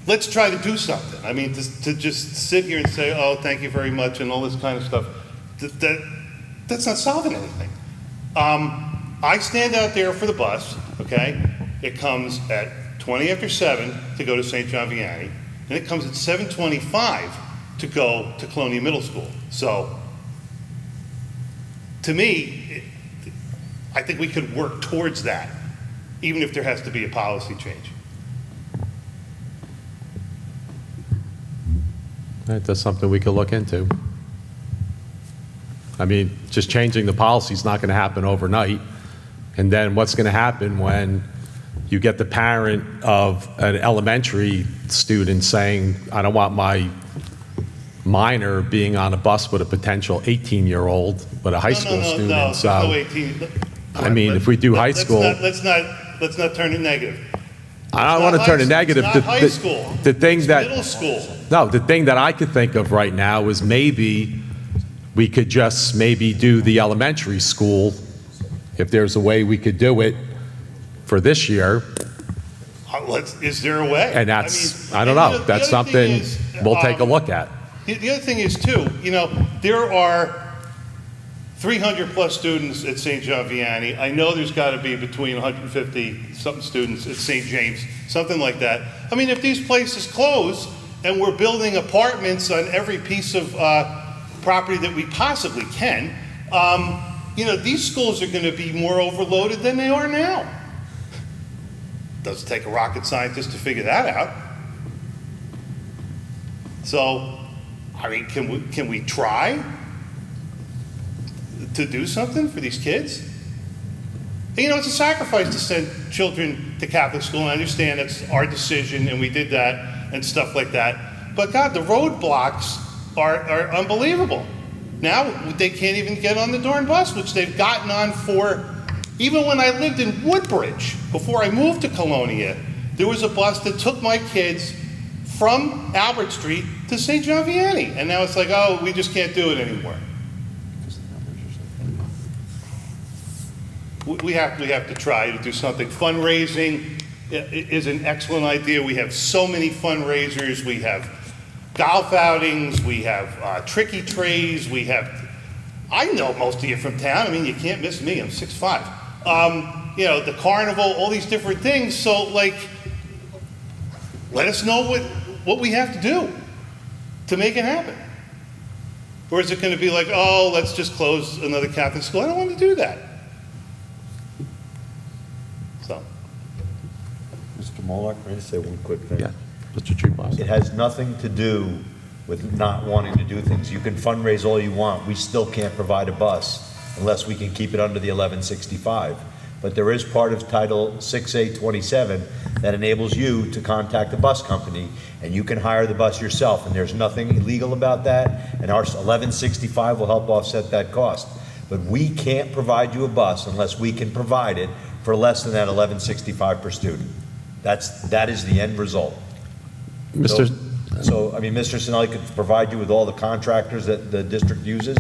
G: let's try to do something. I mean, to just sit here and say, oh, thank you very much, and all this kind of stuff, that's not solving anything. I stand out there for the bus, okay? It comes at 20 after 7 to go to St. John Vianney, and it comes at 7:25 to go to Colonia Middle School. So, to me, I think we could work towards that, even if there has to be a policy change.
A: That's something we could look into. I mean, just changing the policy is not going to happen overnight. And then what's going to happen when you get the parent of an elementary student saying, I don't want my minor being on a bus with a potential 18-year-old, but a high school student.
G: No,
A: So,
G: no 18.
A: I mean, if we do high school,
G: Let's not turn it negative.
A: I don't want to turn it negative.
G: It's not high school.
A: The thing
G: It's
A: that
G: middle school.
A: No, the thing that I could think of right now is maybe we could just maybe do the elementary school, if there's a way we could do it for this year.
G: Is there a way?
A: And that's, I
G: mean,
A: don't know,
G: the
A: that's
G: other thing
A: something
G: is,
A: we'll take a look at.
G: The other thing is too, there are 300-plus students at St. John Vianney. I know there's got to be between 150-something students at St. James, something like that. I mean, if these places close and we're building apartments on every piece of property that we possibly can, these schools are going to be more overloaded than they are now. Doesn't take a rocket scientist to figure that out. So, I mean, can we try to do something for these kids? It's a sacrifice to send children to Catholic school, and I understand it's our decision, and we did that, and stuff like that. But God, the roadblocks are unbelievable. Now, they can't even get on the darn bus, which they've gotten on for, even when I lived in Woodbridge, before I moved to Colonia, there was a bus that took my kids from Albert Street to St. John Vianney. And now it's like, oh, we just can't do it anymore. We have to try to do something. Fundraising is an excellent idea. We have so many fundraisers. We have golf outings. We have tricky trays. I know most of you from town. I mean, you can't miss me. I'm 6'5". The carnival, all these different things. So, let us know what we have to do to make it happen. Or is it going to be like, oh, let's just close another Catholic school? I don't want to do that. So.
C: Mr. Moloch, may I say one quick thing?
A: Yeah, Mr. Treeboss.
C: It has nothing to do with not wanting to do things. You can fundraise all you want. We still can't provide a bus unless we can keep it under the 1165. But there is part of Title 6A27 that enables you to contact the bus company, and you can hire the bus yourself, and there's nothing illegal about that, and our 1165 will help offset that cost. But we can't provide you a bus unless we can provide it for less than that 1165 per student. That is the end result.
A: Mr.
C: So, I mean, Mr. Sinelli could provide you with all the contractors that the district uses,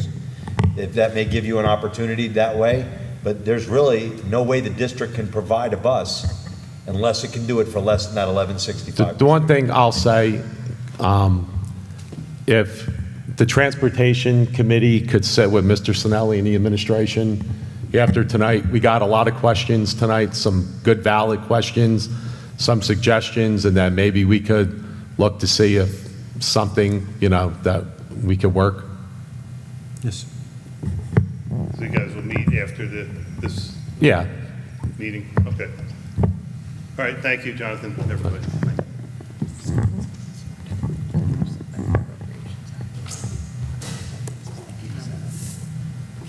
C: if that may give you an opportunity that way. But there's really no way the district can provide a bus unless it can do it for less than that 1165.
A: The one thing I'll say, if the Transportation Committee could sit with Mr. Sinelli and the administration after tonight, we got a lot of questions tonight, some good valid questions, some suggestions, and then maybe we could look to see if something, that we could work.
I: Yes.
G: So you guys will meet after this
A: Yeah.
G: meeting? Okay. All right, thank you, Jonathan, everybody.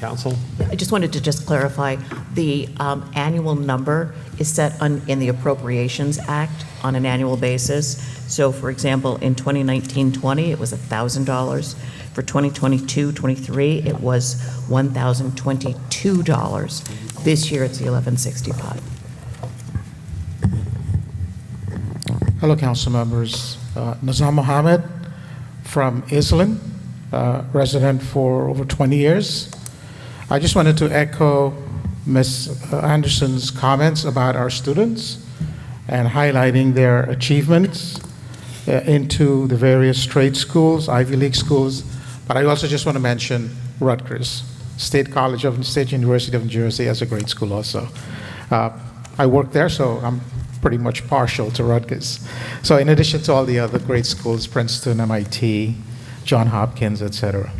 A: Council?
S: I just wanted to just clarify, the annual number is set in the Appropriations Act on an annual basis. So, for example, in 2019-20, it was $1,000. For 2022-23, it was $1,022. This year, it's the $1,165.
B: Hello, council members. Nizam Mohammed from Islin, resident for over 20 years. I just wanted to echo Ms. Anderson's comments about our students and highlighting their achievements into the various trade schools, Ivy League schools. But I also just want to mention Rutgers, State University of New Jersey as a great school also. I work there, so I'm pretty much partial to Rutgers. So in addition to all the other great schools, Princeton, MIT, Johns Hopkins, etc.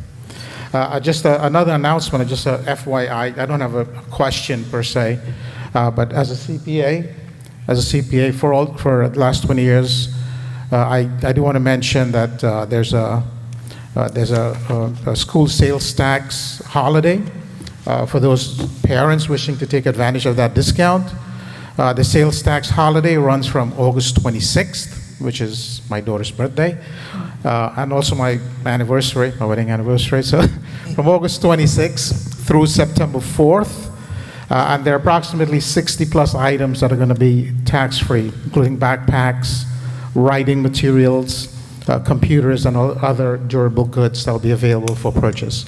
B: Just another announcement, just a FYI, I don't have a question per se, but as a CPA for the last 20 years, I do want to mention that there's a school sales tax holiday for those parents wishing to take advantage of that discount. The sales tax holiday runs from August 26th, which is my daughter's birthday, and also my anniversary, my wedding anniversary. So from August 26th through September 4th, and there are approximately 60 plus items that are going to be tax-free, including backpacks, writing materials, computers, and all other durable goods that will be available for purchase.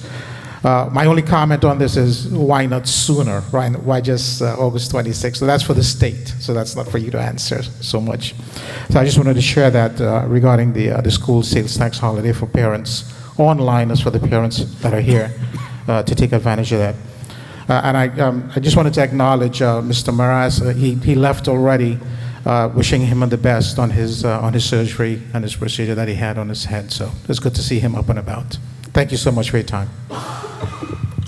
B: My only comment on this is why not sooner, right? Why just August 26th? So that's for the state, so that's not for you to answer so much. So I just wanted to share that regarding the school sales tax holiday for parents online as for the parents that are here to take advantage of that. And I just wanted to acknowledge Mr. Maraz. He left already, wishing him the best on his surgery and his procedure that he had on his head. So it's good to see him up and about. Thank you so much for your time.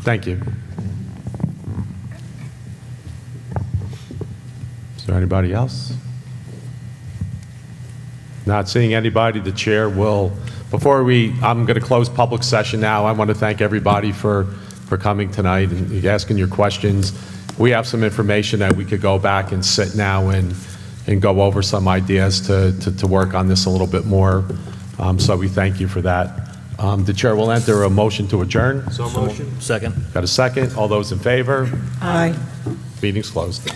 A: Thank you. Is there anybody else? Not seeing anybody, the chair will, I'm going to close public session now. I want to thank everybody for coming tonight and asking your questions. We have some information that we could go back and sit now and go over some ideas to work on this a little bit more. So we thank you for that. The chair will enter a motion to adjourn.
D: So motion. Second.
A: Got a second? All those in favor?
E: Aye.
A: Meeting's closed.